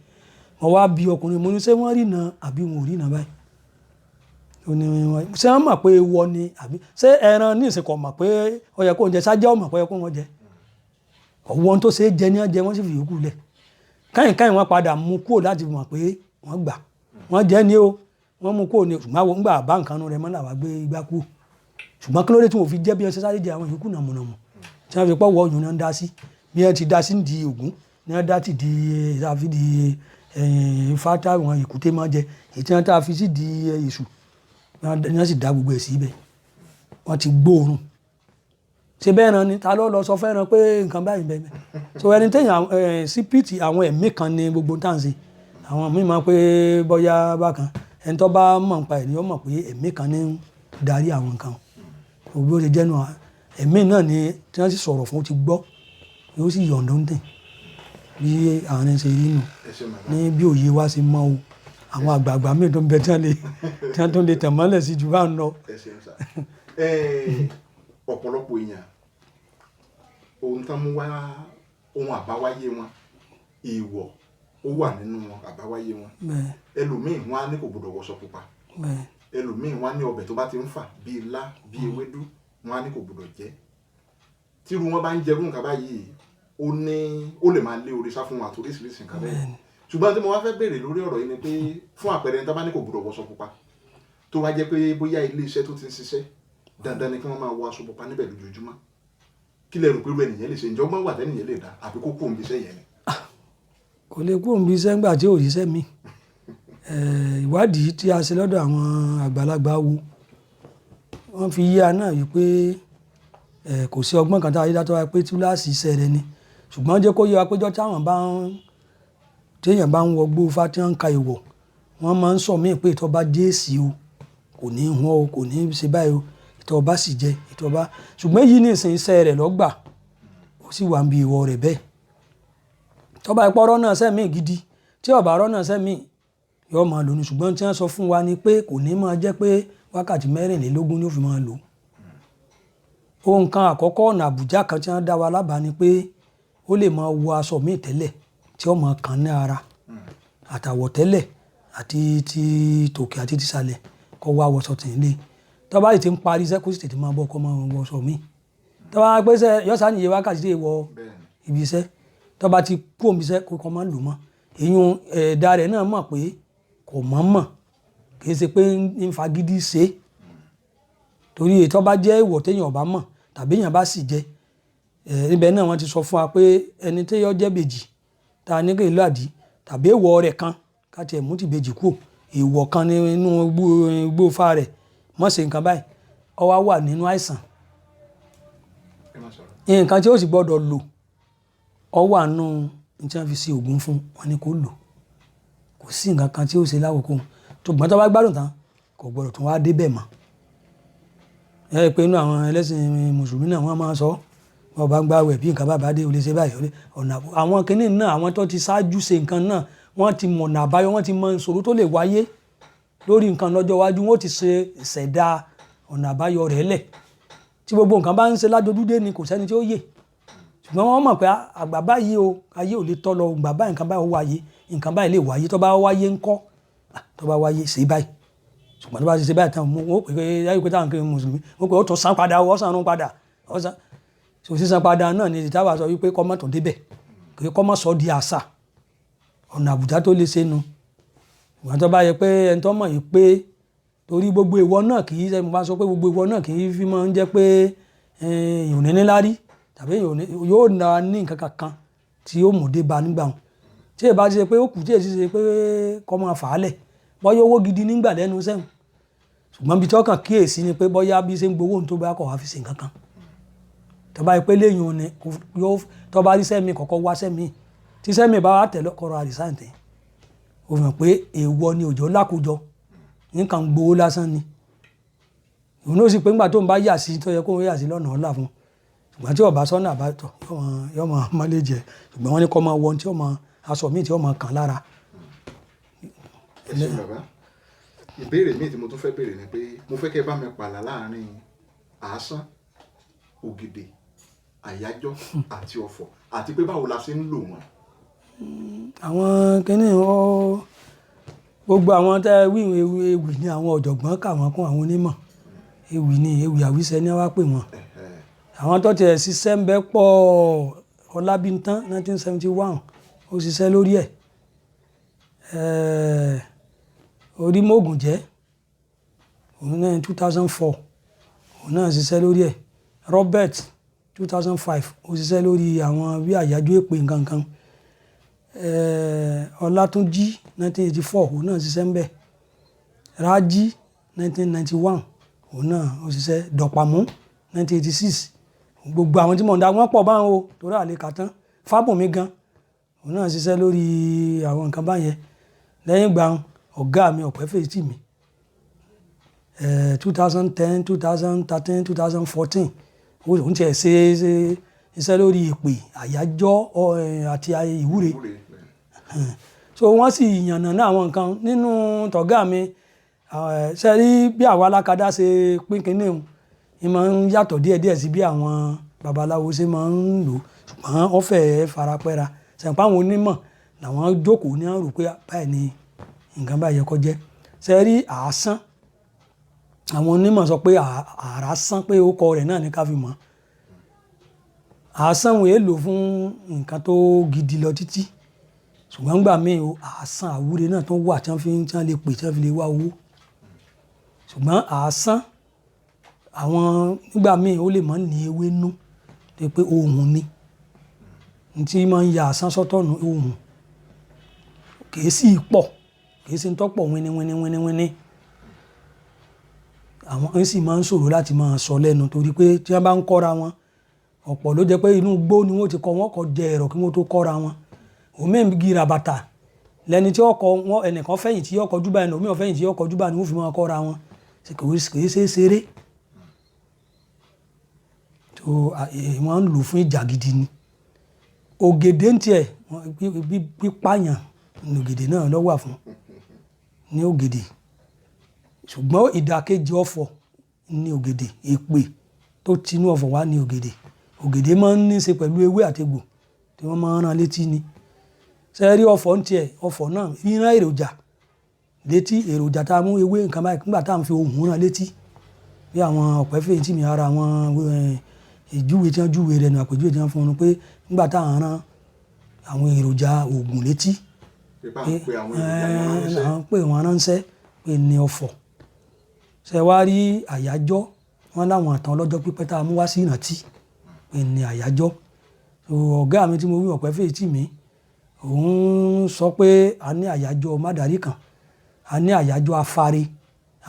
wọ́n wá bí ọkùnrin mo ní ṣé wọ́n rí náà àbí wọn ò rí náà báyìí ṣé wọ́n mọ̀ pé ewọ ni àbí ṣé ẹran ní ìsìnkọ̀ mọ̀ pé ó yẹ kó jẹ sájẹ́ ọmọ pé ó yẹ kó wọ́n jẹ ọ̀wọ́n tó ṣe é jẹ ní ọjẹ́ wọ́n sì fi yòókù lẹ̀ káyìn wọ́n padà mú kúrò láti mọ̀ pé wọ́n gbà wọ́n jẹ́ ní o wọ́n mú kúrò ní ṣùgbọ́n àwọn ńgbà bá nǹkan rẹ̀ mọ́ làwọn gbé igbá kúrò ṣùgbọ́n kí ló dé tí wọ́n fi jẹ́ bí wọ́n ṣe sáré jẹ àwọn yòókù nàmùnàmù tí wọ́n fi pọ̀ wọ́ ọ̀yún náà ń dá sí bí wọ́n ti dá sí di Ògún ní wọ́n dá ti di ìdáfi di fátá àwọn èkúté máa jẹ èyí tí wọ́n tá a fi sí di èṣù ní wọ́n sì dá gbogbo ẹ̀ sí ibẹ̀ wọ́n ti gbóòórùn ṣe bẹ́ẹ̀ náà ni ta ló lọ sọ fẹ́ràn pé nǹkan báyìí bẹ́ẹ̀ so ẹni téèyàn sípìtì àwọn ẹ̀mí kan ní gbogbo tá à ń ṣe àwọn míì máa pé bọ́yá bákan ẹni tó bá mọ̀ nípa ẹ̀ ni ó mọ̀ pé ẹ̀mí kan ní ń darí àwọn nǹkan òbí ó ṣe jẹ́nu ẹ̀mí náà ni tí wọ́n sì sọ̀rọ̀ fún ó ti gbọ́ yóò sì yọ̀ǹdó ń tẹ̀ bí àárín ṣe rí nù ní bí òye wa ṣe mọ́ o àwọn àgbààgbà míì tó ń bẹ tí wọ́n tó lè tẹ̀ mọ́lẹ̀ sí jù bá ń lọ. Ọ̀pọ̀lọpọ̀ èèyàn ohun tán mú wá ohun àbáwáyé wọn èèwọ̀ ó wà nínú àbáwáyé wọn ẹlòmíì wọn á ní kò gbọdọ̀ wọṣọ pupa ẹlòmíì wọn á ní ọbẹ̀ tó bá ti ń fà bíi ilá bíi ewédú wọn á ní kò gbọdọ̀ jẹ tíru wọn bá ń jẹ nǹkan báyìí ó lè máa lé oríṣà fún wọn àti oríṣiríṣi nǹkan bẹ́ẹ̀ ṣùgbọ́n tí mo wá fẹ́ béèrè lórí ọ̀rọ̀ yìí ni pé fún àpẹẹrẹ ní tá bá ní kò gbọdọ̀ wọṣọ pupa tó wá jẹ́ pé bóyá ilé iṣẹ́ tó ti ń ṣiṣẹ́ dandan ni kí wọ́n máa wọ aṣọ pupa níbẹ̀ lójoojúmọ́ kí lẹ rò pé irú ẹnìyẹn lè ṣe ǹjọ́ gbọ́n wà tẹ́nìyẹn lè dá àbí kó kó òǹbí iṣẹ́ yẹn ni. kò lè kó òǹbí iṣẹ́ ńgbà tí ò ríṣẹ́ mi ìwádìí tí a ṣe lọ́dọ̀ àwọn àgbàlagbà wo wọ́n fi yíya náà yìí pé kò sí ọgbọ́n kan tá a rí dátọ́ wa pé túláàsì iṣẹ́ rẹ ni ṣùgbọ́n jẹ́ kó yé wa péjọ́ téèyàn bá ń wọgbó fá tí wọ́n ń ka ìwọ̀ wọ́n máa ń sọ míì pé ìtọ́ bá dé èsì o kò ní hún o kò ní ṣe báyìí o ìtọ́ bá sì jẹ ìtọ́ bá ṣùgbọ́n èyí ní ìsìn iṣẹ́ rẹ̀ lọ́gbà ó sì wà ń bi ìwọ rẹ̀ bẹ́ẹ̀ tọ́ba ìpọ́rọ́ náà sẹ́mi gidi tí ọ̀bà ọ̀rọ̀ náà sẹ́mi yóò máa lò ní ṣùgbọ́n tí wọ́n sọ fún wa ni pé kò ní máa jẹ́ pé wákàtí mẹ́rìnlélógún ni ó fi máa lò ohun kan àkọ́kọ́ ọ̀nà àbújá kan tí wọ́n dá wa lábàá ni pé ó lè máa wọ aṣọ míì tẹ́lẹ̀ tí ó máa kàn ní ara àtàwọ̀ tẹ́lẹ̀ àti ti tòkè àti ti sàlẹ̀ kó wá wọṣọ tì í lé tọ́ba yìí ti ń parí iṣẹ́ kó sì tètè máa bọ́ kó máa wọṣọ míì tọ́ba pé yọ́sà nìyẹn wákàtí tí wọ ibi iṣẹ́ tọ́ba ti kú omi iṣẹ́ kó máa lò mọ́ èyún ẹ̀dá rẹ̀ náà mọ̀ pé kò mọ̀ kì í ṣe pé ń fagídí ṣe torí ètò bá jẹ́ ìwọ̀ téèyàn ọba mọ̀ tàbí èèyàn bá sì jẹ ibẹ̀ náà wọ́n ti sọ fún wa pé ẹni téèyàn jẹ́ bèjì tá a ní kí ìlú àdí tàbí èèwọ̀ rẹ̀ kan káti ẹ̀mú ti bèjì kú èèwọ̀ kan nínú igbó fa rẹ̀ mọ̀ ṣe nǹkan báyìí ó wá wà nínú àìsàn nǹkan tí ó sì gbọ́dọ̀ lò ó wà nù ní tí wọ́n fi ṣe ògùn fún wọn ni kò lò kò sí nǹkan kan tí ó ṣe lákòókò ṣùgbọ́n tó bá gbádùn tán kò gbọdọ̀ tún wá débẹ̀ mọ́. ẹ rí i pé inú àwọn ẹlẹ́sìn mùsùlùmí náà wọ́n máa sọ wọ́n bá ń gbààwẹ̀ bí nǹkan bá dé o lè ṣe báyìí ọ̀nà àwọn kìnnì náà àwọn tó ti ṣáájú ṣe nǹkan náà wọ́n ti mọ̀nà àbáyọ wọ́n ti mọ ìṣòro tó lè wáyé lórí nǹkan lọ́jọ́ iwájú wọ́n ti ṣe ìṣẹ̀dá ọ̀nà àbáyọ rẹ̀ lẹ̀ tí gbogbo nǹkan bá ń ṣe lájọdúdé ni kò sẹ́ni tí ó yè ṣùgbọ́n wọ́n mọ̀ pé àgbà báyìí o ayé ò lè tọ́ lọ gbà báyìí nǹkan báyìí ó wáyé nǹkan báyìí lè wáyé tó bá wáyé ńkọ́ tó bá wáyé ṣe báyìí ṣùgbọ́n tó bá ṣe báyìí tán wọ́n pè é yáyí pé táwọn kiri mùsùlùmí wọ́n pè ó tún san padà ó sàn padà ọ̀sán so sísan padà náà ni ìtawà sọ wípé kọ́mọ́ tó débẹ̀ kì í kọ́mọ́ sọ di àṣà ọ̀nà àbùjá tó lè ṣe nu ìwọ̀n tó bá yẹ pé ẹni tó mọ̀ yìí pé torí gbogbo ìwọ náà kì í ṣe mo bá sọ pé gbogbo ìwọ náà kì í fi máa ń jẹ́ pé èèyàn ní níláárí tàbí yóò na ní nǹkan kankan tí yóò mú dé ba nígbà wọn tí èèbá ti ṣe pé ó kù tí èsì ṣe pé kọ́ máa fà á lẹ̀ bọ́yá owó gidi nígbà lẹ́nu sẹ́wọ̀n ṣùgbọ́n bí tọ́kàn kíyèsí ni pé bọ́yá bí ṣe ń gbowó tó bá kọ̀ wá fi ṣe nǹkan kan tó bá yẹ pé léyìn òní yóò tó bá rí sẹ́mi kọ̀ọ̀kan wá sẹ́mi tí sẹ́mi bá wà tẹ̀lé kọ́rọ̀ àdìsáǹtẹ̀ ó fi hàn pé èèwọ̀ ni òjò lákòjọ nǹkan gbowó lásán ni òun ó sì pé ńgbà tó ń bá yà sí tó yẹ kó ń yà sí lọ́nà ọ̀la fún ṣùgbọ́n tí ọba sọ́nà àbátọ̀ yóò máa mọ́lé jẹ ṣùgbọ́n wọ́n ní kọ́ máa wọ tí ó máa aṣọ míì tí ó máa kàn lára. ẹ ṣe bàbá ìbéèrè míì tí mo tún fẹ́ béèrè ni pé mo fẹ́ kẹ́ bá mi pààlà láàrin Aasan, Ogede, àyájọ́ àti ọ̀fọ̀ àti pé báwo la ṣe ń lò wọ́n. àwọn kìnnì gbogbo àwọn tẹ́ wí ewì ní àwọn ọ̀jọ̀gbọ́n kà wọ́n kún àwọn onímọ̀ ewì ní ewì àwíṣẹ ní wá pè wọ́n àwọn tó tiẹ̀ ṣiṣẹ́ ń bẹ pọ̀ Ọlábìntán 1971 ó ṣiṣẹ́ lórí ẹ̀ Orímọ̀ògùn jẹ́ òun náà 2004 òun náà ṣiṣẹ́ lórí ẹ̀ Robert 2005 ó ṣiṣẹ́ lórí àwọn bí àyájọ́ èpè nǹkankan Ọlátúnjí 1984 òun náà ṣiṣẹ́ ń bẹ̀ Rájí 1991 òun náà ó ṣiṣẹ́ Dọ̀pàmú 1986 gbogbo àwọn tí mò ń da wọ́n pọ̀ báwọn o torí àlè kàtán Fábùnmí gan òun náà ṣiṣẹ́ lórí àwọn nǹkan báyẹn lẹ́yìn ìgbà ọ̀gá mi Ọ̀pẹ́fẹ̀yìtì mi 2010 2013 2014 òun tiẹ̀ ṣe iṣẹ́ lórí ìpè àyájọ́ àti ìwúre so wọ́n sì yànnàná àwọn nǹkan nínú tọ̀gá mi ṣe rí bí àwọn alákadá ṣe pín kínní òun ní máa ń yàtọ̀ díẹ̀díẹ̀ sí bí àwọn babaláwo ṣe máa ń lò ṣùgbọ́n wọ́n fẹ́ farapẹ́ra ṣẹ̀pá àwọn onímọ̀ làwọn jókòó ní àrò pé báyìí ni nǹkan báyìí yẹ kó jẹ́ ṣe rí Aasan àwọn onímọ̀ sọ pé Aasan pé ó kọ rẹ̀ náà ní ká fi mọ̀ Aasan wọ́n èlò fún nǹkan tó gidi lọ títí ṣùgbọ́n gbà míì o Aasan àwúre náà tó wà tí wọ́n lè pè tí wọ́n fi lè wá owó ṣùgbọ́n Aasan àwọn nígbà míì ó lè máa ń ní ewé nú tó pé ohun ni tí máa ń ya Aasan sọ́tọ̀nù ohun kìí sí pọ̀ kìí sí tọ́pọ̀ wíníwíníwíní àwọn ń sì máa ń ṣòro láti máa sọ lẹ́nu torí pé tí wọ́n bá ń kọ́ra wọn ọ̀pọ̀ ló jẹ́ pé inú igbó ni wọ́n ti kọ́ wọ́n kọ́ jẹ ẹ̀rọ kí wọ́n tó kọ́ra wọn òmí gíra bàtà lẹ́ni tí ọkọ̀ wọn ẹnìkan fẹ̀yìn tí ọkọ̀ júbà ẹni òmí ọ̀fẹ̀yìn tí ọkọ̀ júbà ni wọ́n fi máa kọ́ra wọn kìí ṣe é ṣeré tó wọ́n ń lò fún ìjà gidi ni Ògèdè ń tiẹ̀ pípààyàn ní Ògèdè náà ló wà fún ní Ògèdè ṣùgbọ́n ìdàkejì ọ̀fọ̀ ní Ògèdè èpè tó tinú ọ̀fọ̀ wá ní Ògèdè Ògèdè máa ń ní í ṣe pẹ̀lú ewé àtegbò tí wọ́n máa ń rán létí ni ṣe rí ọ̀fọ̀ ń tiẹ̀ ọ̀fọ̀ náà ríran èròjà létí èròjà tá a mú ewé nǹkan báyìí nígbà tá à ń fi ohùn rán létí bí àwọn Ọ̀pẹ́fẹ̀yìntì mi ara àwọn ìjúwe tí wọ́n júwe rẹ̀ nù àpèjúwe tí wọ́n fún un pé nígbà tá à ń rán àwọn èròjà oògùn létí pé wọ́n ránṣẹ́ pé ní ọ̀fọ̀ ṣe wá rí àyájọ́ wọn láwọn àtàn ọlọ́jọ́ pípẹ́ tá a mú wá sí ìrántí pé ní àyájọ́ ọ̀gá mi tí mo wí Ọ̀pẹ́fẹ̀yìntì mi òun sọ pé a ní àyájọ́ mádàrí kan a ní àyájọ́ afáre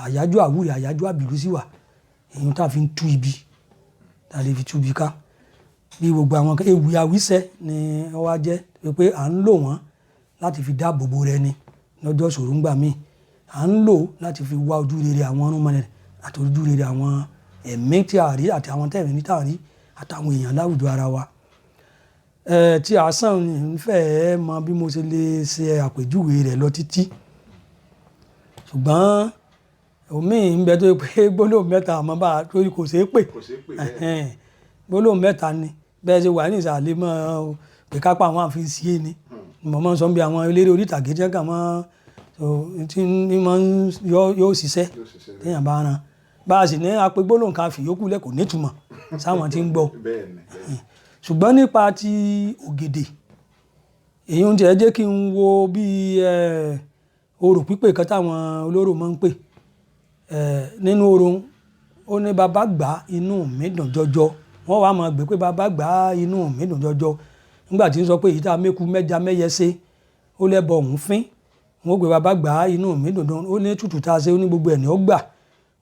àyájọ́ àwúre àyájọ́ àbìlú sí wà èyí tá a fi ń tú ibi tá a lè fi tú ibi ká bí gbogbo àwọn ewì àwíṣẹ ni wọ́n wá jẹ́ pé à ń lò wọ́n láti fi dáàbò bo rẹ ni lọ́jọ́ ìṣòro ńgbà míì à ń lò láti fi wá ojú rere àwọn ọ̀rúnmọlẹ̀ àti ojú rere àwọn ẹ̀mí tí a rí àti àwọn tẹ̀mí tí a rí àtàwọn èèyàn láwùjọ ara wa. Tí Aasan ń fẹ́ mọ bí mo ṣe lè ṣe àpèjúwe rẹ̀ lọ títí, ṣùgbọ́n omi ń bẹ tó yẹ pé gbólóhùn mẹ́ta àmọ́ bá a torí kò ṣeé pè gbólóhùn mẹ́ta ni bẹ́ẹ̀ ṣe wà ní ìsàlẹ̀ mọ́ pé kápá àwọn àfi sí é ni mo máa ń sọ bí àwọn eléré orí ìtàgé jẹ́ kà mọ́ tí yóò ṣiṣẹ́ téèyàn bá ran bá a sì ní apẹ gbólóhùn kan fìyókù lẹ̀ kò nítumọ̀ sáwọn tí ń gbọ́. Ṣùgbọ́n nípa ti ògèdè èyí ń jẹ́ kí n wo bí orò pípè kan táwọn olóró máa ń pè nínú orò ó ní bàbá gbà inú mi dùn jọjọ wọ́n wá máa gbé pé bàbá gbà inú mi dùn jọjọ nígbà tí ń sọ pé èyí tá a méku mẹ́ja mẹ́yẹ ṣe ó lẹ́bọ̀ òun fín wọ́n gbé bàbá gbà inú mi dùn dùn ó ní tútù tá a ṣe ó ní gbogbo ẹ̀ ní ó gbà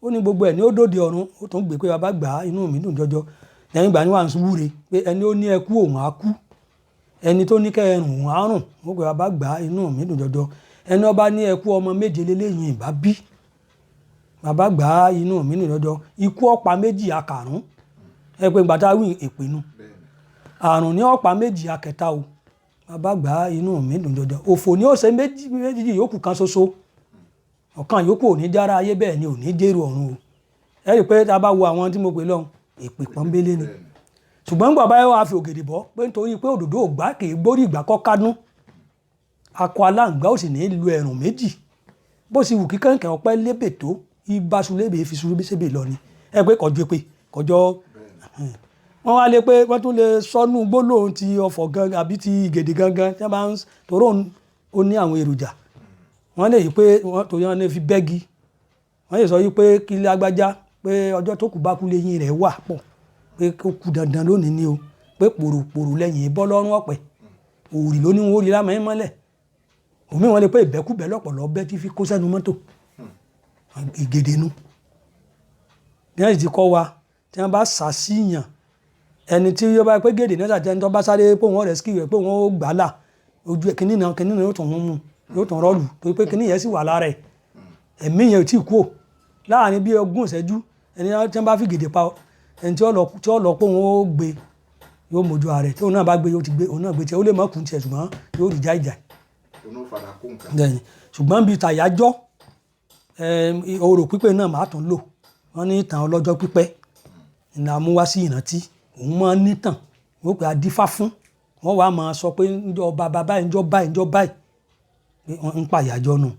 ó ní gbogbo ẹ̀ ní ó dòde ọ̀run ó tún gbé pé bàbá gbà inú mi dùn jọjọ lẹ́yìn ìgbà ni wà ń súwúre pé ẹni ó ní ẹkú òun á kú ẹni tó ní kẹrùn òun á rùn wọ́n gbé bàbá gbà inú mi dùn jọjọ ẹni ọba ní ẹkú ọmọ méje lélẹ́yìn ìbá bí bàbá gbà inú mi dùn jọjọ ikú ọ̀pá méjì akàrún ẹ pé gbàtà wí ìpinnu àrùn ní ọ̀pá méjì akẹta o bàbá gbà inú mi dùn jọjọ òfò ní ọ̀sẹ̀ méjì yòókù kan ṣoṣo ọ̀kan yòókù ò ní jára ayé bẹ́ẹ̀ ni ò ní dèrò ọ̀run o ẹ rí i pé tá a bá wo àwọn tí mo pè lọ́hùn èpè pọ́nbélé ni ṣùgbọ́n gbà báyọ̀ wá fi ògèdè bọ́ pé nítorí pé òdòdó ògbà kì í gbórí ìgbà kọ́ kánú akọ aláǹgbá ò sì ní lu ẹ̀rùn méjì bó sì wù kí kẹ̀kẹ́ ọpẹ́ lébè tó ibáṣu lébè fi ṣu bí sébè lọ ni ẹ pé kọjọ wọ́n wá lé pé wọ́n tún lè sọ́nù gbólóhùn ti ọ̀fọ̀ gangan àbí ti ìgèdè gangan tí wọ́n bá ń toró ó ní àwọn èròjà wọ́n lè yí pé torí wọ́n lè fi bẹ́gi wọ́n lè sọ yí pé kí ilé agbájá pé ọjọ́ tó kù bá kú lẹ́yìn rẹ̀ wà pọ̀ pé kó kú dandan lónìí ni o pé pòròpòrò lẹ́yìn bọ́ lọ́rùn ọ̀pẹ òòrì ló ní wọn ó rí lámà ẹ̀ mọ́lẹ̀ òmí wọn lè pé ìbẹ́kúbẹ́ lọ́pọ̀lọ́ bẹ́ tí fi kó sẹ́nu mọ́tò ìgèdè nu bí wọ́n sì ti kọ́ wa tí wọ́n bá ṣàṣìyàn ẹni tí yóò bá pé gèdè náà ṣàjẹ́ ní tó bá sáré pé wọ́n rẹ̀ skì rẹ̀ pé wọ́n ó gbà á là ojú ẹ̀ kínní náà yóò tún mú yóò tún rọ́ọ̀lù torí pé kínní yẹn sì wà lára ẹ̀ ẹ̀mí yẹn ò tí ì kú ò láàrin bí ogún ìṣẹ́jú ẹni tí wọ́n bá fi gèdè pa ẹni tí ó lọ pé wọ́n ó gbé yóò mójú ara rẹ̀ tí òun náà bá gbé yóò ti gbé òun náà gbé tiẹ̀ ó lè má kú tiẹ̀ ṣùgbọ́n yóò rí jáìjáì. ṣùgbọ́n bíi tàyájọ́ orò pípé náà máa tún lò wọ́n ní ìtàn ọlọ́jọ́ pípẹ́ ìlànà mú wá sí ìrántí òun máa ń nítàn wọ́n pè á dífá fún wọ́n wàá máa sọ pé ńjọ́ bàbá báyìí ńjọ́ báyìí pé wọ́n ń pàyàjọ́ nù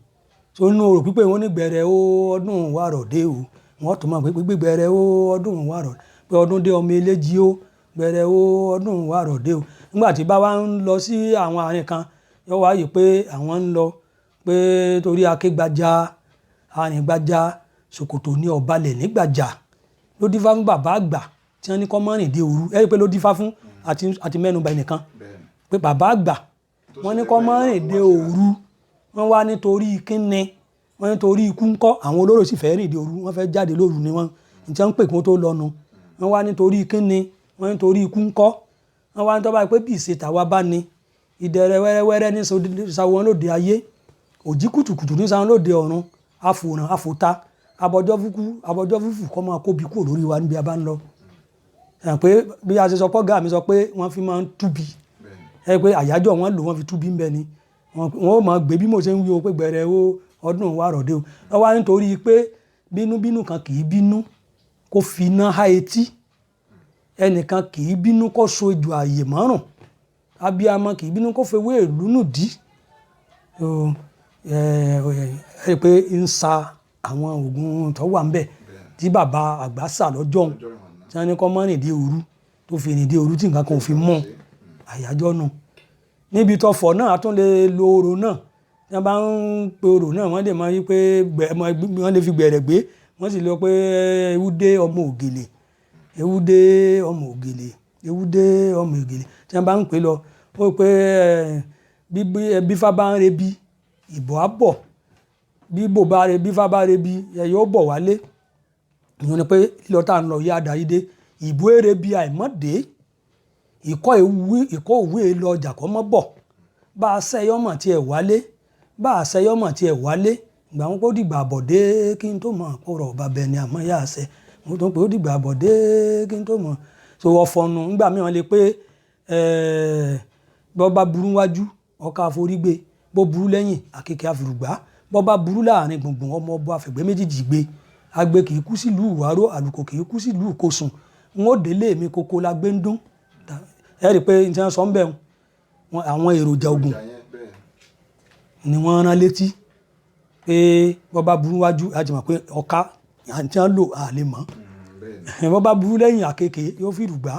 tó nínú orò pípé wọn ní gbẹ̀rẹ̀ ó ọdún wàrọ̀dé o wọ́n tún máa pé gbẹ̀rẹ̀ ó ọdún wàrọ̀dé pé ọdún dé ọmọ eléjì ó gbẹ̀rẹ̀ ó ọdún wàrọ̀dé o nígbà tí bá wá ń lọ sí àwọn àárín kan yóò wá yìí pé àwọn ń lọ pé torí akégbàjà àrìngbàjà ṣòkòtò ní ọ̀balẹ̀ nígbàjà ló dífá fún bàbá àgbà tí wọ́n ní kọ́ mọ́rin dé òru ẹ rí i pé ló dífá fún àti mẹ́nuba ẹnìkan pé bàbá àgbà wọ́n ní kọ́ mọ́rin dé òru wọ́n wá nítorí kínni wọ́n nítorí ikú ńkọ́ àwọn olóró sì fẹ́ rìn dé òru wọ́n fẹ́ jáde lóru ni wọ́n ní tí wọ́n ń pè kí wọ́n tó lọ́nu wọ́n wá nítorí kínni wọ́n nítorí ikú ńkọ́ wọ́n wá ní tọ́ba pé bí ìṣe tàwa bá ní ìdẹ̀rẹ̀ wẹ́rẹ́wẹ́rẹ́ ní sáwọn lóde ayé òjì kùtùkùtù ní sáwọn lóde ọ̀run àfòràn àfòta abọ́jọ́ fúfú kọ́ máa kóbi kúrò lórí wa níbi a bá ń lọ pé bí a ṣe sọ pọ́gà mi sọ pé wọ́n fi máa ń túbi ẹ pé àyájọ́ wọn lò wọ́n fi túbi ń bẹ ni wọ́n ó máa gbé bí mo ṣe ń wí o pé gbẹ̀rẹ̀ ó ọdún wàrọ̀dé o wọ́n wá nítorí pé bínúbínú kan kì í bínú kó fi iná há etí ẹnìkan kì í bínú kó so ejò àyè márùn abiyamọ kì í bínú kó fewé ìlú nù dí ẹ pé ń sa àwọn oògùn tó wà ń bẹ tí bàbá àgbà sà lọ́jọ́ tí wọ́n ní kọ́ mọ́ rìndé òru tó fi rìndé òru tí nǹkan kan ò fi mú àyájọ́ nù níbi tọ̀fọ̀ náà a tún lè lo orò náà tí wọ́n bá ń pe orò náà wọ́n lè máa rí pé wọ́n lè fi gbẹ̀rẹ̀ gbé wọ́n sì lọ pé ewúdé ọmọ ògèlè ewúdé ọmọ ògèlè ewúdé ọmọ ògèlè tí wọ́n bá ń pè lọ ó pé bífá bá ń rebi ìbò á bọ̀ bífá bá rebi ẹ̀yọ́ ó bọ̀ wálé ìyẹn ni pé lílọ tá à ń lọ yá adarí dé ìbò èrè bíi àìmọ́dé ìkọ́ òwú èlò ọjà kọ́ mọ́ bọ̀ bá a sẹ́yọ́ mọ̀ tí ẹ̀ wálé bá àṣẹ yọmọ tiẹ̀ wálé ìgbà wọn pé ó dìgbà àbọ̀dé kí n tó mọ̀ ọ̀rọ̀ ọba bẹ́ẹ̀ ni àmọ́ yá àṣẹ mo tó ń pè ó dìgbà àbọ̀dé kí n tó mọ̀ so ọ̀fọ̀nù nígbà mìíràn lè pé bọ́ bá burú wájú ọkà àforígbé bó burú lẹ́yìn àkekèé àfìrùgbá bọ́ bá burú láàrin gbùngbùn ọmọ ọba àfẹ̀gbẹ́ méjèèjì gbé agbe kì í kú sílùú ìwárò àlùkò kì í kú sílùú ìkosùn n ó délé mi kókó la gbé ń dún ẹ rí i pé n ti sọ ń bẹ̀ wọn àwọn èròjà ogun ni wọ́n rán létí pé bọ́ bá burú wájú a ti mọ̀ pé ọ̀ka àti à ń lò àlè mọ́ bọ́ bá burú lẹ́yìn àkekèé yóò fi rùgbá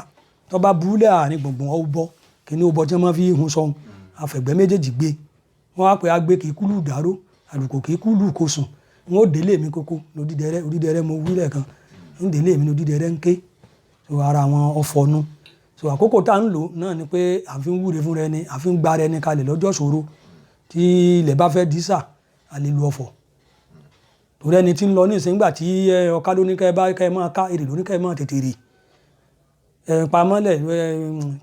tọ́ bá burú láàrin gbùngbùn ọ̀bọ kí ni ó bọ tí wọ́n fi hun sọ́hun àfẹ̀gbẹ́ méjèèjì gbé wọ́n á pè agbe kì í kú lù dáró àlùkò kì í kú lù kosùn n ó délé mi kókó lódìdẹrẹ́ mo wí lẹ́ẹ̀kan ń délé mi lódìdẹrẹ́ ń ké so ara àwọn ọ̀fọ̀nu so àkókò tá à ń lò náà ni pé àfi ń wúre fún rẹ ni àfi ń gba rẹ ni kalẹ̀ lọ́jọ́ ṣòro tí ilẹ̀ bá fẹ́ dísà a lè lu ọ̀fọ̀ torí ẹni tí ń lọ ní ìsìngbà tí ọ̀ká lóní kẹ́ ẹ máa ká èrè lóní kẹ́ ẹ máa tètè rè pamọ́lẹ̀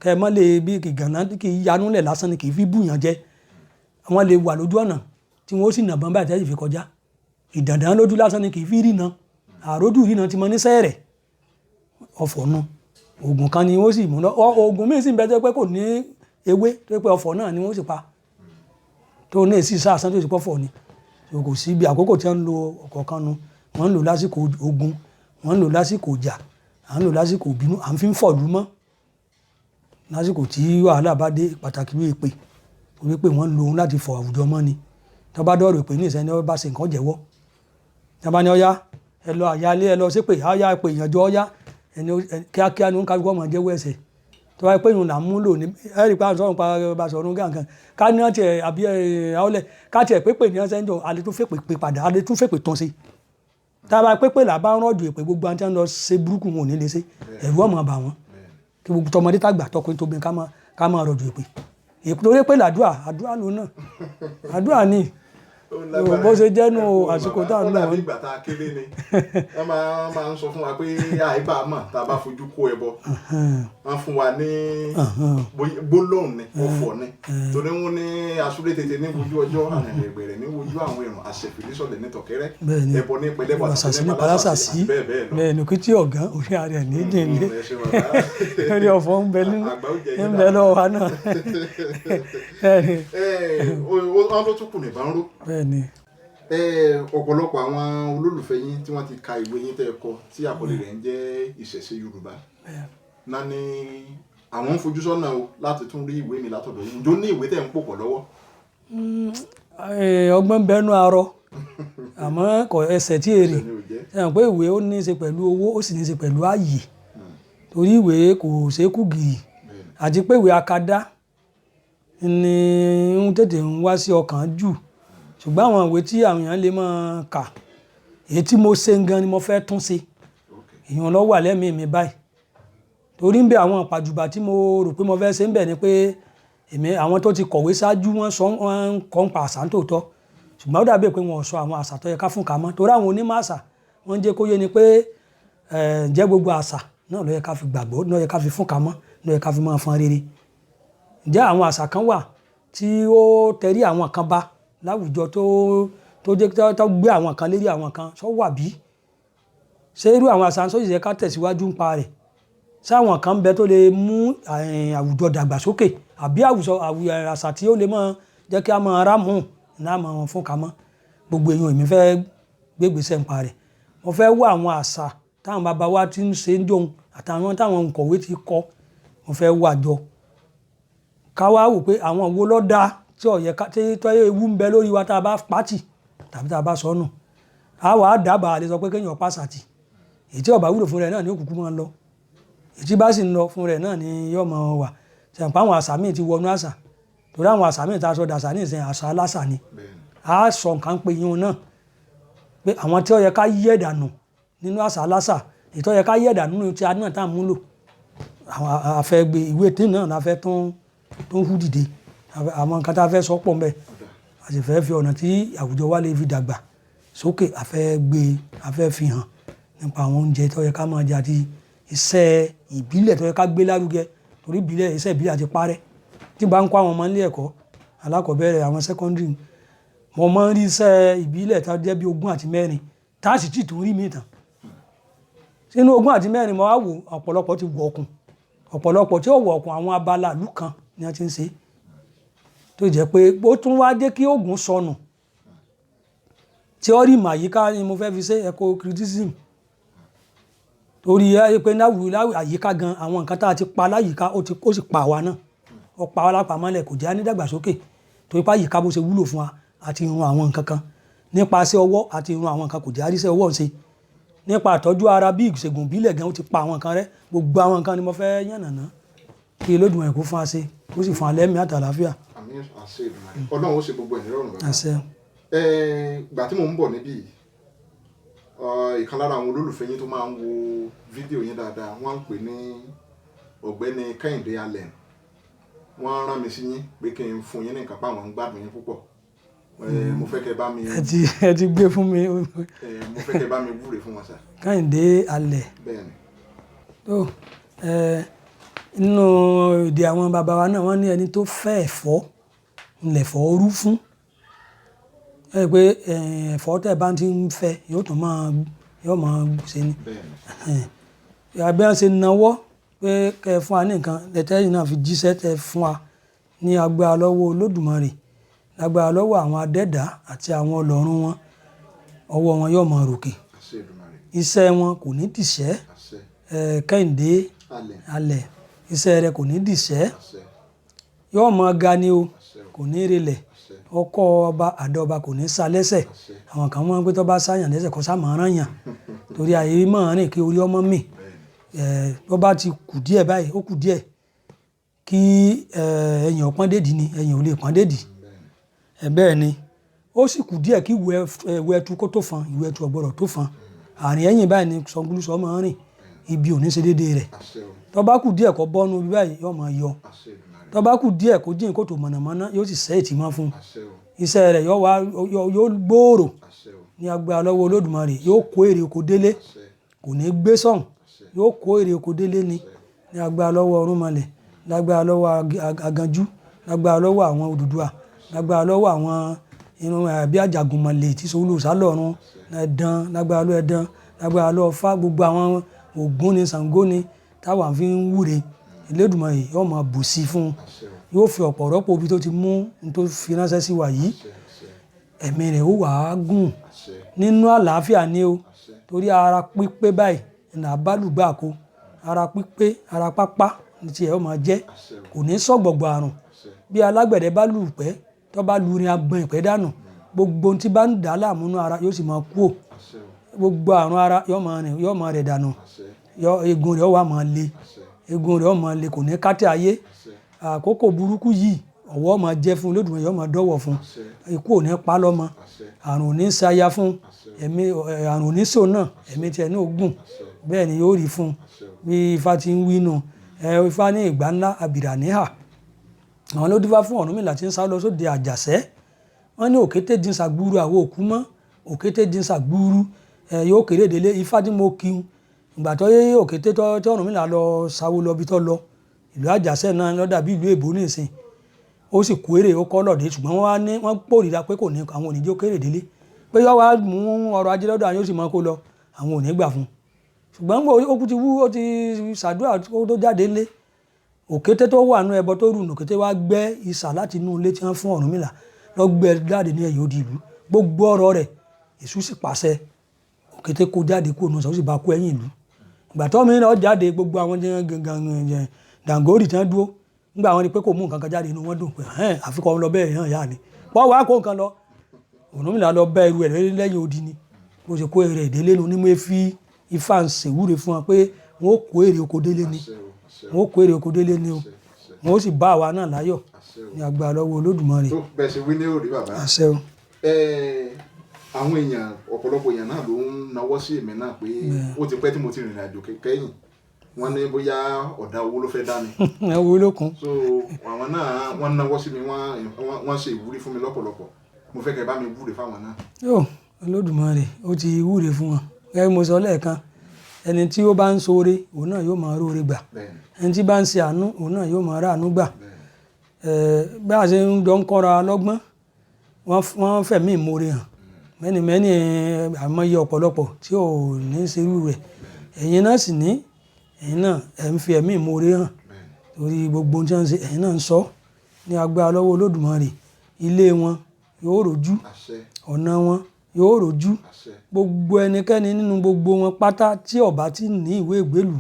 kẹ́ ẹ mọ́ lè bí gànà kì í yanúlẹ̀ lásán ni kì í fi bùyàn jẹ wọ́n lè wà lójú ọ̀nà tí wọ́n ó sì nàbọ̀n báyìí tẹ́sí fi kọjá ìdàndàn lójú lásán ni kì í fi rí na àrójú rí na ti mọ ní sẹ́ẹ̀rẹ̀ ọ̀fọ̀ nu oògùn kan ni wọ́n sì mú lọ oògùn míì sì ń bẹ tó pé kò ní ewé tó pé ọ̀fọ̀ náà ni wọ́n sì pa tó ní èsì sáàsán tó sì pọ̀fọ̀ ni kò sí ibi àkókò tí wọ́n ń lo ọ̀kọ̀ọ̀kan nu wọ́n ń lò lásìkò ogun wọ́n ń lò lásìkò ìjà à ń lò lásìkò ìbínú à ń fi ń fọ̀lú mọ́ lásìkò tí wàhálà bá dé pàtàkì bí èpè torí pé wọ́n ń lo ohun láti fọ àwùjọ mọ́ ni tó bá dọ̀rọ̀ èpè ní ìsẹ́ni ọba ṣe nǹkan jẹ́wọ́ tó bá ní ọyá ẹ lọ àyálé ẹ lọ ṣépè ọyá èpè ìyànjọ ọyá ẹni kíákíá ni ó ń kájú ọmọ jẹ́wọ́ ẹ̀ṣẹ̀ tó bá pé ìyún là ń múlò ní ẹ̀rí pa sọ̀rọ̀ pa ọba sọ̀rọ̀ gàǹkan ká ní ọ̀tí ẹ̀ àbí àwọlẹ̀ ká tiẹ̀ pépè ní ọ̀sẹ̀ ń jọ alẹ́ tún fèpè pé padà alẹ́ tún fèpè tán sí tá a bá pépè là bá ń rọ̀jò èpè gbogbo àti ẹ̀ ń lọ ṣe burúkú wọn ò ní lè ṣe ẹ̀rú ọmọ bà wọ́n kí gbogbo tọmọdé tàgbà tọkùnrin tóbi ká máa rọ̀jò èpè torí pé àdúrà ló náà àdúrà ni bó ṣe jẹ́nu àsìkò tá à ń lò wọ́n. ìgbà tá a kéré ni wọ́n máa ń sọ fún wa pé àìbá mọ̀ tá a bá fojú kó ẹbọ wọ́n fún wa ní gbólóhùn ní ọ̀fọ̀ ní torí wọ́n ní asúré tètè ní wojú ọjọ́ àrùn ìgbẹ̀rẹ̀ ní wojú àwọn èèyàn àṣẹfìlísọ̀lẹ̀ ní tọ̀kẹ́rẹ́ ẹbọ ní pẹ̀lẹ́ pàṣásí ní parásàsí bẹ́ẹ̀ ni kí tí ọ̀gá orí ara ẹ̀ ní dèndé lórí ọ̀fọ̀ ń bẹ lọ́wọ́ wa náà. wọ́n ló tún kù ní ìbánró ọ̀pọ̀lọpọ̀ àwọn olólùfẹ́ yín tí wọ́n ti ka ìwé yín tẹ́ ẹ kọ tí àkọlé rẹ̀ ń jẹ́ ìṣẹ̀ṣe Yorùbá náà ni àwọn ń fojú sọ́nà o láti tún rí ìwé mi látọ̀dọ̀ yín ǹjọ́ ní ìwé tẹ́ ń pò pọ̀ lọ́wọ́. ọgbọ́n bẹnu arọ àmọ́ kò ẹsẹ̀ tí èrè ẹ̀hàn pé ìwé ó ní í ṣe pẹ̀lú owó ó sì ní í ṣe pẹ̀lú ààyè torí ìwé kò ṣeé kú gìrì àti pé ìwé akadá ni ń tètè ń wá sí ọkàn jù ṣùgbọ́n àwọn ìwé tí àwọn èèyàn lè máa kà èyí tí mo ṣe gan ni mo fẹ́ tún ṣe èèyàn lọ wà lẹ́mìí mi báyìí torí ń bẹ àwọn àpàjùbà tí mo rò pé mo fẹ́ ṣe ń bẹ ni pé àwọn tó ti kọ̀wé ṣáájú wọ́n ń kọ́ ń pa àṣà tòótọ́ ṣùgbọ́n ó dàbí pé wọ́n sọ àwọn àṣà tó yẹ ká fún ká mọ́ torí àwọn onímọ̀ àṣà wọ́n jẹ́ kó yé ni pé jẹ́ gbogbo àṣà náà ló yẹ ká fi gbàgbọ́ náà yẹ ká fi fún ká mọ́ náà yẹ ká fi máa fọn rere ǹjẹ́ àwọn àṣà kan wà tí ó tẹrí àwọn kan bá láwùjọ tó jẹ́ tó gbé àwọn kan lérí àwọn kan sọ wà bí ṣé irú àwọn àṣà sọ yẹ ká tẹ̀síwájú ń pa rẹ̀ sáwọn kan bẹ tó lè mú àwùjọ dàgbàsókè àbí àṣà tí ó lè máa jẹ́ kí a máa rámù náà máa fún ká mọ́ gbogbo èèyàn èmi fẹ́ gbégbèsè ń pa rẹ̀ mo fẹ́ wá àwọn àṣà táwọn bàbá wa ti ń ṣe ń dóhun àtàwọn táwọn òǹkọ̀wé ti kọ mo fẹ́ wá jọ ká wá wò pé àwọn wo ló dáa tí ọ̀yẹ́ tí tọ́yẹ ewu ń bẹ lórí wa tá a bá pàtì tàbí tá a bá sọnù a wà á dábàá lè sọ pé kéèyàn pàṣàtì èyí tí ó bá wúlò fún rẹ̀ náà ni ó kúkú máa ń lọ èyí tí bá sì ń lọ fún rẹ̀ náà ni yóò máa wà ṣàǹpá àwọn àṣà míì ti wọnú àṣà torí àwọn àṣà míì tá a sọ dàṣà ní ìsìn àṣà aláṣà ni a sọ nǹkan pé yín náà pé àwọn tí ó yẹ ká yí ẹ̀dànù nínú àṣà aláṣà èyí tó yẹ ká yí ẹ̀dànù nínú tí a náà tá à ń múlò àwọn àfẹ́gbé ìwé tí náà la fẹ́ tó ń hú dìde àwọn nǹkan tá a fẹ́ sọ pọ̀ mbẹ́ a sì fẹ́ fi ọ̀nà tí àwùjọ wa lè fi dàgbà sókè a fẹ́ fi hàn nípa àwọn oúnjẹ tó yẹ ká máa jẹ àti iṣẹ́ ìbílẹ̀ tó yẹ ká gbé lárugẹ torí iṣẹ́ ìbílẹ̀ àti parẹ́ tí bá ń kọ́ àwọn ọmọ ilé ẹ̀kọ́ alákọ̀ọ́bẹ̀rẹ̀ àwọn sẹ́kọ́ndírì mo máa ń rí iṣẹ́ ìbílẹ̀ tá jẹ́ bí 20 àti 4 tá sì tì tún rí mi tán sínú 20 àti 4 mo wá wò ọ̀pọ̀lọpọ̀ ti wọ̀ ọ̀kùn ọ̀pọ̀lọpọ̀ tí ó wọ̀ ọ̀kùn àwọn abala ìlú kan ni wọ́n ti ń ṣe tó jẹ́ pé ó tún wá jẹ́ kí oògùn sọnù theory àyíká ni mo fẹ́ fi ṣe eco-criticism torí pé láwùjọ àyíká gan àwọn nǹkan tá a ti pa láyìíká ó sì pa àwa náà ó pa wá lápamọ́lẹ̀ kò jẹ́ á ní ìdàgbàsókè torí pé àyíká bó ṣe wúlò fún wa àti irun àwọn nǹkan kan nípasẹ̀ ọwọ́ àti irun àwọn nǹkan kò jẹ́ àríṣẹ́ ọwọ́ ṣe nípa àtọ́jú ara bí ìṣègùn ìbílẹ̀ gan ó ti pa àwọn nǹkan rẹ gbogbo àwọn nǹkan ni mo fẹ́ yànnàná kí Olódùmarè kó fún wa ṣe kó sì fún wa lẹ́mìí àtàlàáfíà. àmín àṣẹ Èdùmàrè Ọlọ́run ó ṣe gbogbo ẹ̀ nírọ̀rùn bàbá. àṣẹ. Ìgbà tí mò ń bọ̀ níbí ìkan lára àwọn olólùfẹ́ yín tó máa ń wo fídíò yín dáadáa wọ́n ń pè ní ọ̀gbẹ́ni Kẹ́hìndé Allen wọ́n rán mi sí yín pé kí n fún yín ní nǹkan páwọn ń gbádùn yín púpọ̀ mo fẹ́ kẹ́ bá mi. ẹ ti gbé fún mi. mo fẹ́ kẹ́ bá mi wúre fún wọn sà. Kẹ́hìndé Allen. bẹ́ẹ̀ni. tó nínú èdè àwọn bàbá wa náà wọ́n ní ẹni tó fẹ́ ẹ̀fọ́ ńlẹ̀fọ́ rú fún ẹ pé ẹ̀fọ́ tẹ̀ bá ti ń fẹ́ yóò máa ṣe ni. àbí wọ́n ṣe náwó pé kẹ́ ẹ fún wa ní nǹkan lẹ́tẹ́yìn náà fi jíṣẹ́ tẹ́ fún wa ní agbára lọ́wọ́ Olódùmarè lágbára lọ́wọ́ àwọn adẹ́dá àti àwọn ọlọ́run wọn ọwọ́ wọn yóò máa ròkè iṣẹ́ wọn kò ní dìṣẹ́ Kẹ́hìndé Allen iṣẹ́ rẹ kò ní dìṣẹ́ yóò máa ga ni o kò ní relẹ̀ ọkọ ọba àdọba kò ní sá lẹ́sẹ̀ àwọn kan wọ́n pé tó bá sáyàn lẹ́sẹ̀ kó sá máa rán yàn torí àyè máa rìn kí orí ọmọ mi tó bá ti kù díẹ̀ báyìí ó kù díẹ̀ kí ẹ̀yìn ọ̀pọ̀n dèdì ni ẹ̀yìn ò lè pọ́n dèdì bẹ́ẹ̀ ni ó sì kù díẹ̀ kí ìwé ẹtu kó tó fan ìwé ẹtu ọ̀gbọ́dọ̀ tó fan àárín ẹ̀yìn báyìí ni sọ̀ngúlùsọ̀ máa rìn ibi ò ní ṣe déédéé rẹ̀ tó bá kù díẹ̀ kó bọ́nu bí báyìí yóò máa yọ tó bá kù díẹ̀ kó dín kó tó mọ̀nàmọ́ná yóò sì sẹ́ ìtì máa fún iṣẹ́ rẹ̀ yóò gbòòrò ní agbára lọ́wọ́ Olódùmarè yóò kó èrè oko délé kò ní gbé sọ̀hún yóò kó èrè oko délé ní agbára lọ́wọ́ Ọ̀rúnmọlẹ̀ lágbára lọ́wọ́ Àgànjú lágbára lọ́wọ́ àwọn Odùduwà lágbára lọ́wọ́ àwọn irun àbí Àjàgùnmọ̀lẹ̀ tí sọ́wọ́lù sálọ̀run ẹ̀dán lágbára lọ́wọ́ ẹ̀dán lágbára lọ́wọ́ Fá gbogbo àwọn Ògún ni Ṣàngó ni táwa fi ń wúre Elédùmarè yóò máa bù sí fún un yóò fi ọ̀pọ̀ rọ́pò ibi tó ti mú tó fi ránṣẹ́ sí wa yìí ẹ̀mí rẹ̀ ó wàá gùn nínú àlàáfíà ni o torí ara pípé báyìí ìnà bálùgbà kó ara pípé ara pápá ní tiẹ̀ ó máa jẹ́ kò ní sọ̀gbọ̀gbọ̀ àrùn bí alágbẹ̀dẹ bá lù pẹ́ tó bá lu irin agbọ̀n ìpẹ́ dànù gbogbo ohun tí bá ń dà á láàmú nínú ara yóò sì máa kú ò gbogbo àrùn ara yóò máa rẹ̀ dànù eegun rẹ̀ ó wà máa le eegun rẹ̀ ó máa le kò ní kátẹ́ ayé àkókò burúkú yìí ọ̀wọ́ máa jẹ́ fún Olódùmarè yóò máa dọ́wọ̀ fún ikú ò ní pa lọ́mọ àrùn ò ní ṣaya fún ẹ̀mí àrùn ò ní sò náà ẹ̀mí tiẹ̀ ní ogún bẹ́ẹ̀ ni yóò rí fún bí Ifá ti ń wí nù Ifá ní ìgbà ńlá abìrà níhà àwọn ló dífá fún Ọ̀rúnmìlà tí ń sá lọ sóde àjàṣẹ́ wọ́n ní òkété dín sàgbúrú àwọn òkú mọ́ òkété dín sàgbúrú yóò kéré délé Ifá tí mo kí ìgbà tó yé òkété tó Ọ̀rúnmìlà lọ sáwó lọ bí tó lọ ìlú àjàṣẹ́ náà ló dàbí ìlú èbó nìsín ó sì kó èrè ó kọ́ lọ́dẹ ṣùgbọ́n wọ́n pòrìdà pé kò ní àwọn òníjó kéré délé pé yọ́ wá mú ọrọ̀ ajé lọ́dọ̀ àwọn yóò sì máa kó lọ àwọn ò ní gbà fún ṣùgbọ́n ó ti wú ó ti ṣàdúrà tó jáde lé òkété tó wà nú ẹbọ tó rù òkété wá gbẹ́ isà láti inú ilé tí wọ́n fún Ọ̀rúnmìlà lọ gbẹ́ jáde ní ẹ̀yìn odi ìlú gbogbo ọ̀rọ̀ rẹ̀ Èṣù sì pàṣẹ òkété kó jáde kó nùsà ó sì bá kó ẹ̀yìn ìlú ìgbà tó mi náà jáde gbogbo àwọn dàngórì tí wọ́n dúró nígbà wọn ni pé kò mú nǹkan kan jáde inú wọn dùn pé àfikọ́ lọ bẹ́ẹ̀ hàn yá ni wọ́n wá kó nǹkan lọ Ọ̀rúnmìlà lọ bẹ́ irú ẹ̀ lẹ́yìn odi ni bó ṣe kó èrè ìdílé nu ní mo fi Ifá ń ṣèwúre fún wọn pé wọn ó kó èrè oko délé ni wọn ó kó èrè oko délé ni o wọn ó sì bá àwa náà láyọ̀ ní agbára lọ́wọ́ Olódùmarè. tó bẹ́ẹ̀ ṣe wí ní òrí bàbá. àṣẹ o. àwọn èèyàn ọ̀pọ̀lọpọ̀ èèyàn náà ló ń nawọ́ sí èmi náà pé ó ti pẹ́ tí mo ti rìnrìn àjò kẹ́yìn wọ́n ní bóyá ọ̀dà owó ló fẹ́ dá mi. owó ló kún. so àwọn náà wọ́n nawọ́ sí mi wọ́n ṣe ìwúrí fún mi lọ́pọ̀lọpọ̀ mo fẹ́ kẹ́ bá mi wúre fáwọn náà. yóò Olódùmarè ó ti wúre fún wọn gẹ́gẹ́ bí mo sọ lẹ́ẹ̀kan ẹni tí ó bá ń ṣoore òun náà yóò máa róore gbà ẹni tí bá ń ṣe àánú òun náà yóò máa ráàánú gbà bá a ṣe ń jọ ń kọ́ra lọ́gbọ́n wọ́n fẹ̀mí ìmoore hàn mẹ́ni àmọye ọ̀pọ̀lọpọ̀ tí ò ní ṣerú rẹ̀ ẹ̀yin náà sì ní ẹ̀yin náà ẹ̀ ń fi ẹ̀mí ìmoore hàn torí gbogbo ohun tí wọ́n ń ṣe ẹ̀yin náà ń sọ ní agbára lọ́wọ́ Olódùmarè ilé wọn yóò rojú ọ̀nà wọn yóò rojú gbogbo ẹnikẹ́ni nínú gbogbo wọn pátá tí ó bá ti ní ìwé ìgbélù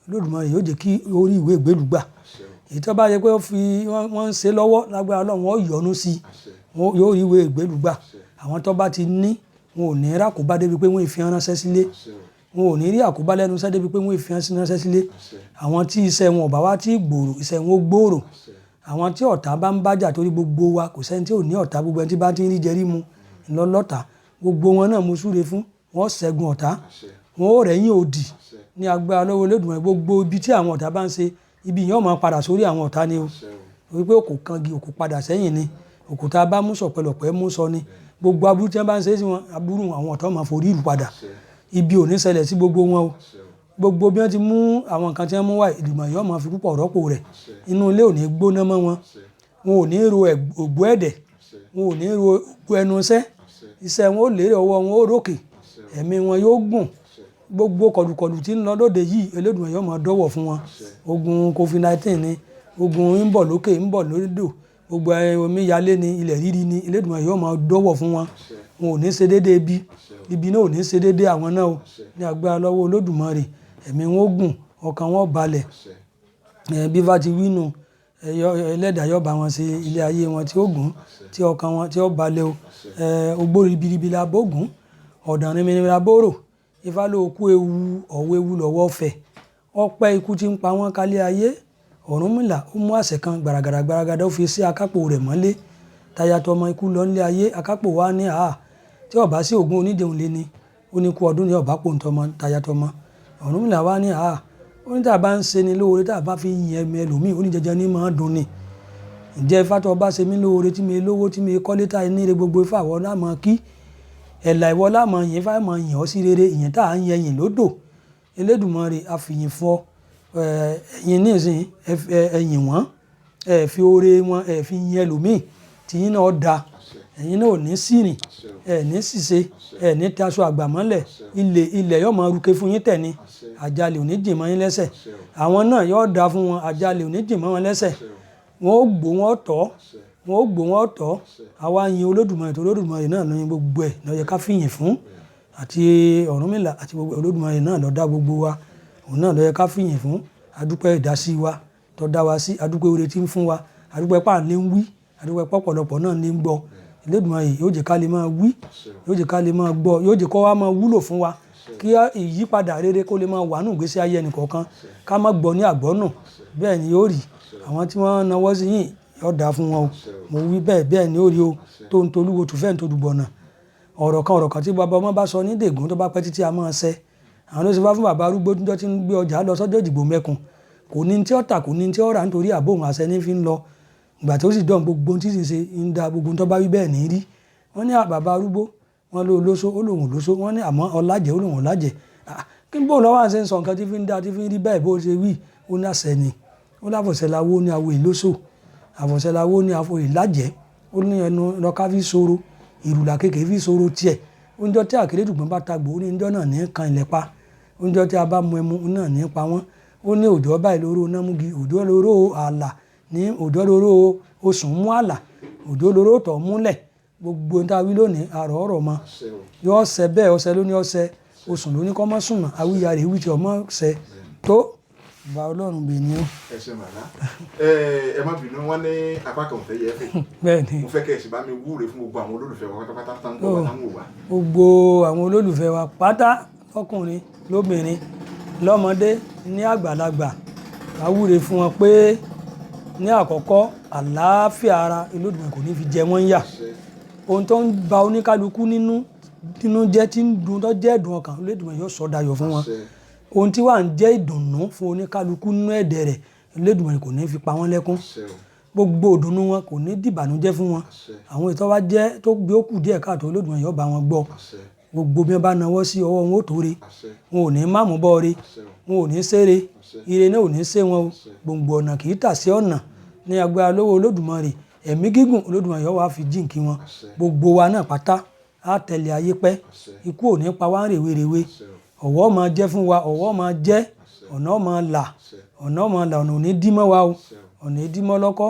Olódùmarè yóò jẹ́ kí ó rí ìwé ìgbélù gbà èyí tó bá yẹ pé wọ́n ń ṣe lọ́wọ́ lágbára Ọlọ́run wọ́n yọ́nú sí yóò rí ìwé ìgbélù gbà àwọn tó bá ti ní wọn ò ní rí àkóbá débi pé wọ́n fi ránṣẹ́ sílé wọn ò ní rí àkóbá lẹ́nu iṣẹ́ débi pé wọ́n fi ránṣẹ́ sílé àwọn tí iṣẹ́ wọn ò bá wá tí gbòòrò iṣẹ́ wọn ó gbòòrò àwọn tí ọ̀tá bá ń bájà torí gbogbo wa kò sẹ́ni tí ò ní ọ̀tá gbogbo ẹni tí bá ti ń rí jẹrí mu ńlọ́lọ́ta gbogbo wọn náà mo súre fún wọn ṣẹ́gun ọ̀tá wọn ó rẹ̀yìn òdì ní agbára lọ́wọ́ Olódùmarè gbogbo ibi tí àwọn ọ̀tá bá ń ṣe ibi yẹn ó máa padà sórí àwọn ọ̀tá ni o wípé òkú kangi òkú padà sẹ́yìn ni òkú tá a bá mú sọ̀pẹ̀lọ̀pẹ̀ mú sọ ni gbogbo aburú tí wọ́n bá ń ṣe sí wọn aburú àwọn ọ̀tá máa forí ìlú padà ibi ò ní ṣẹlẹ̀ sí gbogbo wọn o gbogbo bí wọ́n ti mú àwọn nǹkan tí wọ́n mú wá ìdìmọ̀ yóò máa fi púpọ̀ rọ́pò rẹ̀ inú ilé ò ní gbóná mọ́ wọn wọn ò ní ro ògbó ẹ̀dẹ̀ wọn ò ní ro ògbó ẹnu iṣẹ́ wọn ó lérè ọwọ́ wọn ó rókè ẹ̀mí wọn yóò gùn gbogbo kọlùkọlù tí ń lọ lóde yìí Elédùmarè yóò máa dọ́wọ̀ fún wọn ogun COVID-19 ni ogun ń bọ̀ lókè ń bọ̀ lódò gbogbo omíyalé ni ilẹ̀ rírí ni Elédùmarè yóò máa dọ́wọ̀ fún wọn wọn ò ní ṣe déédéé ibi náà ò ní ṣe déédéé àwọn náà o ní agbára lọ́wọ́ Olódùmarè ẹ̀mí wọn ó gùn ọkàn wọn balẹ̀ bí bá ti wí nù Ẹlẹ́dàá yóò bá wọn ṣe ilé ayé wọn tí ó gùn tí ọkàn wọn tí ó balẹ̀ o ogbó ribiribi la bógun ọ̀dàn rìnrìn la bóró Ifá ló kú ewu ọ̀wọ́ ewu lọ́wọ́ fẹ̀ ọpẹ́ ikú tí ń pa wọ́n kálé ayé Ọ̀rúnmìlà ó mú àṣẹ kan gbàràgàdà ó fi sí akápò rẹ̀ mọ́lé tayatọ̀ ọmọ ikú lọ nílé ayé akápò wa ní tí ó bá sí ògún onídẹ̀hùn lé ní ó ní kú ọdún ní ọ̀bá pò ń tọmọ tayatọ̀ ọmọ Ọ̀rúnmìlà wa ní ó ní tá a bá ń ṣe ni lóore tá a bá fi yin ẹ̀mí ẹlòmíì ó ní jẹjẹ ní máa dùn ni ǹjẹ́ Ifá tó bá ṣe mí lóore tí mi lówó tí mi kọ́lé tá ní ire gbogbo Ifá àwọn náà mọ̀ kí ẹ̀là ìwọ láàmọ̀ yìí Ifá mọ̀ yìn ọ́ sí rere ìyẹn tá à ń yẹyìn lódò Elédùmarè àfìyìn fún ẹ̀yin nísìn ẹ̀yìn wọn ẹ̀ fi oore wọn ẹ̀ fi yin ẹlòmíì tí yín náà da ẹ̀yin náà ò ní sírìn ẹ̀ ní ṣìṣe ẹ̀ ní taṣọ àgbàmọ́lẹ̀ ilẹ̀ yóò máa ruke fún yín tẹ̀ ni àjálẹ̀ ò ní jìn mọ́ yín lẹ́sẹ̀ àwọn náà yóò da fún wọn àjálẹ̀ ò ní jìn mọ́ wọn lẹ́sẹ̀ wọn ó gbó wọn tọ́ àwa yin Olódùmarè tó Olódùmarè náà lóyin gbogbo ẹ̀ ló yẹ ká fìyìn fún àti Ọ̀rúnmìlà àti gbogbo Olódùmarè náà ló dá gbogbo wa òun náà ló yẹ ká fìyìn fún adúpẹ́ ìdásí wa tó dá wa sí adúpẹ́ oore tí ń fún wa adúpẹ́ pàǹlẹ́ ń wí adúpẹ́ pọ̀pọ̀lọpọ̀ náà ní ń gbọ́ Elédùmarè yóò jẹ́ ká lè máa wí yóò jẹ́ ká lè máa gbọ́ yóò jẹ́ kó wá máa wúlò fún wa kí ìyípadà rere kó lè máa wà nù ìgbésí ayé ẹnìkọ̀ọ̀kan ká má gbọ́ ní àgbọ́nù bẹ́ẹ̀ ni yóò rí àwọn tí wọ́n nawọ́ sí yìí yóò dáa fún wọn o mo wí bẹ́ẹ̀ ni ó rí o tó ń tolúwo tùfẹ́ ń tó dùbọ̀nà ọ̀rọ̀ kan tí bàbá ọmọ bá sọ ní dègún tó bá pẹ́ títí a máa ṣẹ àwọn ló ṣe wá fún bàbá arúgbó tó ti ń gbé ọjà lọ sọ́jọ́ ìdìbò mẹ́kun kò ní tí ó tà kò ní tí ó rà nítorí àbóhùn àṣẹ ní fi ń lọ ìgbà tó sì dán gbogbo tí sì ṣe ń da gbogbo tó bá wí bẹ́ẹ̀ ní rí wọ́n ní bàbá arúgbó wọ́n ló lóṣó ó lòun lóṣó wọ́n ní àmọ́ ọlájẹ́ ó lòun ọlájẹ́ kí n bò lọ́wọ́ àṣẹ ń sọ nǹkan tí fi ń da tí fi ń rí bẹ́ẹ̀ bó ṣe wí ó ní àṣẹ ni ó láfọ̀ṣẹ́láwó ní awo ìlóṣò àfọ̀ṣẹ́láwó ní afọ ìlájẹ́ ó ní ẹnu lọ́ká fi ṣòro ìrùlà kékeré fi ṣòro tiẹ̀ oúnjẹ tí Àkérédùgbọ́n bá tagbò ó ní oúnjẹ náà ní kan ilẹ̀ pa oúnjẹ tí a bá mu ẹmu náà ní pa wọ́n ó ní òjò báyìí lóró námúgi òjò lóró àlà ní òjò lóró osùn mú àlà òjò lóró tọ̀ múlẹ̀ gbogbo ń ta wí lónìí àrọ̀ ọ̀rọ̀ mọ́ yọ ọ̀sẹ̀ bẹ́ẹ̀ ọ̀sẹ̀ lóní ọ̀sẹ̀ osùn lóní kọ́ mọ́ sùnmọ́ awíyarè wí tí ọmọ ṣẹ tó bá Ọlọ́run bè ní o. ẹ ṣe màlá ẹ má bínú wọn ní apá kan òfẹ yẹ fẹ bẹ́ẹ̀ni mo fẹ́ kẹ́ ẹ sì bá mi wúre fún gbogbo àwọn olólùfẹ́ wa pátápátá tán gbọ́ wa táwọn ò wá. gbogbo àwọn olólùfẹ́ wa pátá ọkùnrin lóbìnrin lọ́mọdé ní àgbàlagbà ká wúre fún wọn pé ní àkọ́kọ́ àlàáfíà ara Olódùmarè kò ní fi jẹ wọ́n yà ohun tó ń ba oníkálukú nínú jẹ́ tí ń dùn tó jẹ́ ẹ̀dùn ọkàn Olódùmarè yóò sọ dayọ̀ fún wọn ohun tí wà ń jẹ́ ìdùnnú fún oníkálukú nínú ẹ̀dẹ̀ rẹ̀ Olódùmarè kò ní fi pa wọ́n lẹ́kún gbogbo ìdùnnú wọn kò ní dìbànújẹ́ fún wọn àwọn ètò wa jẹ́ tó gbé òkú díẹ̀ káàtó Olódùmarè yóò bá wọn gbọ́ gbogbo bí wọ́n bá nawọ́ sí ọwọ́ wọn ó tóore wọn ò ní máàmù bọ́ọ̀re wọn ò ní ṣeré ire náà ò ní ṣe wọn o gbòǹgbò ọ̀nà kì í tà sí ọ̀nà ní agbára lọ́wọ́ Olódùmarè ẹ̀mí gígùn Olódùmarè yóò wá fi jíǹkí wọn gbogbo wa náà pátá á tẹ̀lé ayé pẹ́ ikú ò ní pa wá rèwerèwe ọ̀wọ̀ máa jẹ́ fún wa ọ̀wọ̀ máa jẹ́ ọ̀nà máa là ọ̀nà ò ní dí mọ́ wa o ọ̀nà èdí mọ́ lọ́kọ́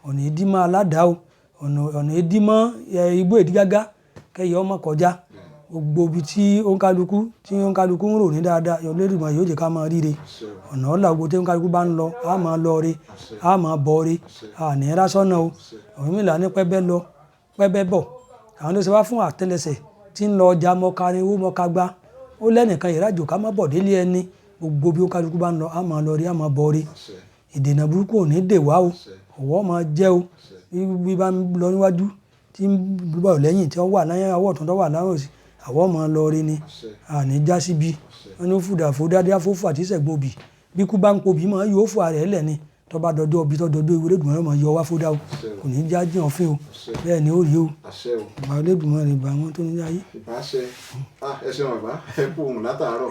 ọ̀nà èdí mọ́ aládàá o ọ̀nà èdí mọ́ igbó èdígágá kẹ́yẹ ọmọ kọjá gbogbo ibi tí òǹkálukú ń rò ní dáadáa Olódùmarè yóò jẹ́ ká máa ríre ọ̀nà ọ̀la gbogbo tí òǹkálukú bá ń lọ á máa lọ re á máa bọ̀ re àní rásọ́nà o Ọ̀rúnmìlà ní pẹ́bẹ́ lọ pẹ́bẹ́ bọ̀ àwọn ló ṣe wá fún àtẹ́lẹsẹ̀ tí ń lọ ọjà mọ́kárin owó mọ́kágbá ó lẹ́nìkan ìrájò ká má bọ̀ délé ẹni gbogbo bí òǹkálukú bá ń lọ á máa lọ re á máa bọ̀ re ìdènà burúkú ò ní dè wá o ọ̀wọ̀ máa jẹ́ o bí bá ń lọ níwájú tí ń bọ̀ lẹ́yìn tí wọ́n wà láyé àwọ̀ tó wà láwọn òsì àwọ̀ máa lọ rí ni àní já síbi wọn ní fúdàfó dáadé àfófò àti ìṣẹ̀gbọ́n òbí bí kú bá ń pobì máa yóò fò ààrẹ lẹ̀ ni tó bá dọdọ́ òbí tó dọdọ́ ewé Olódùmarè máa yọ wá fódà o kò ní já jìn ọ̀fìn o bẹ́ẹ̀ ni ó rí o ìbá Olódùmarè bá wọn tó ní ayé. ìbáṣẹ ẹ ṣeun bàbá ẹ kú ohun látàárọ̀.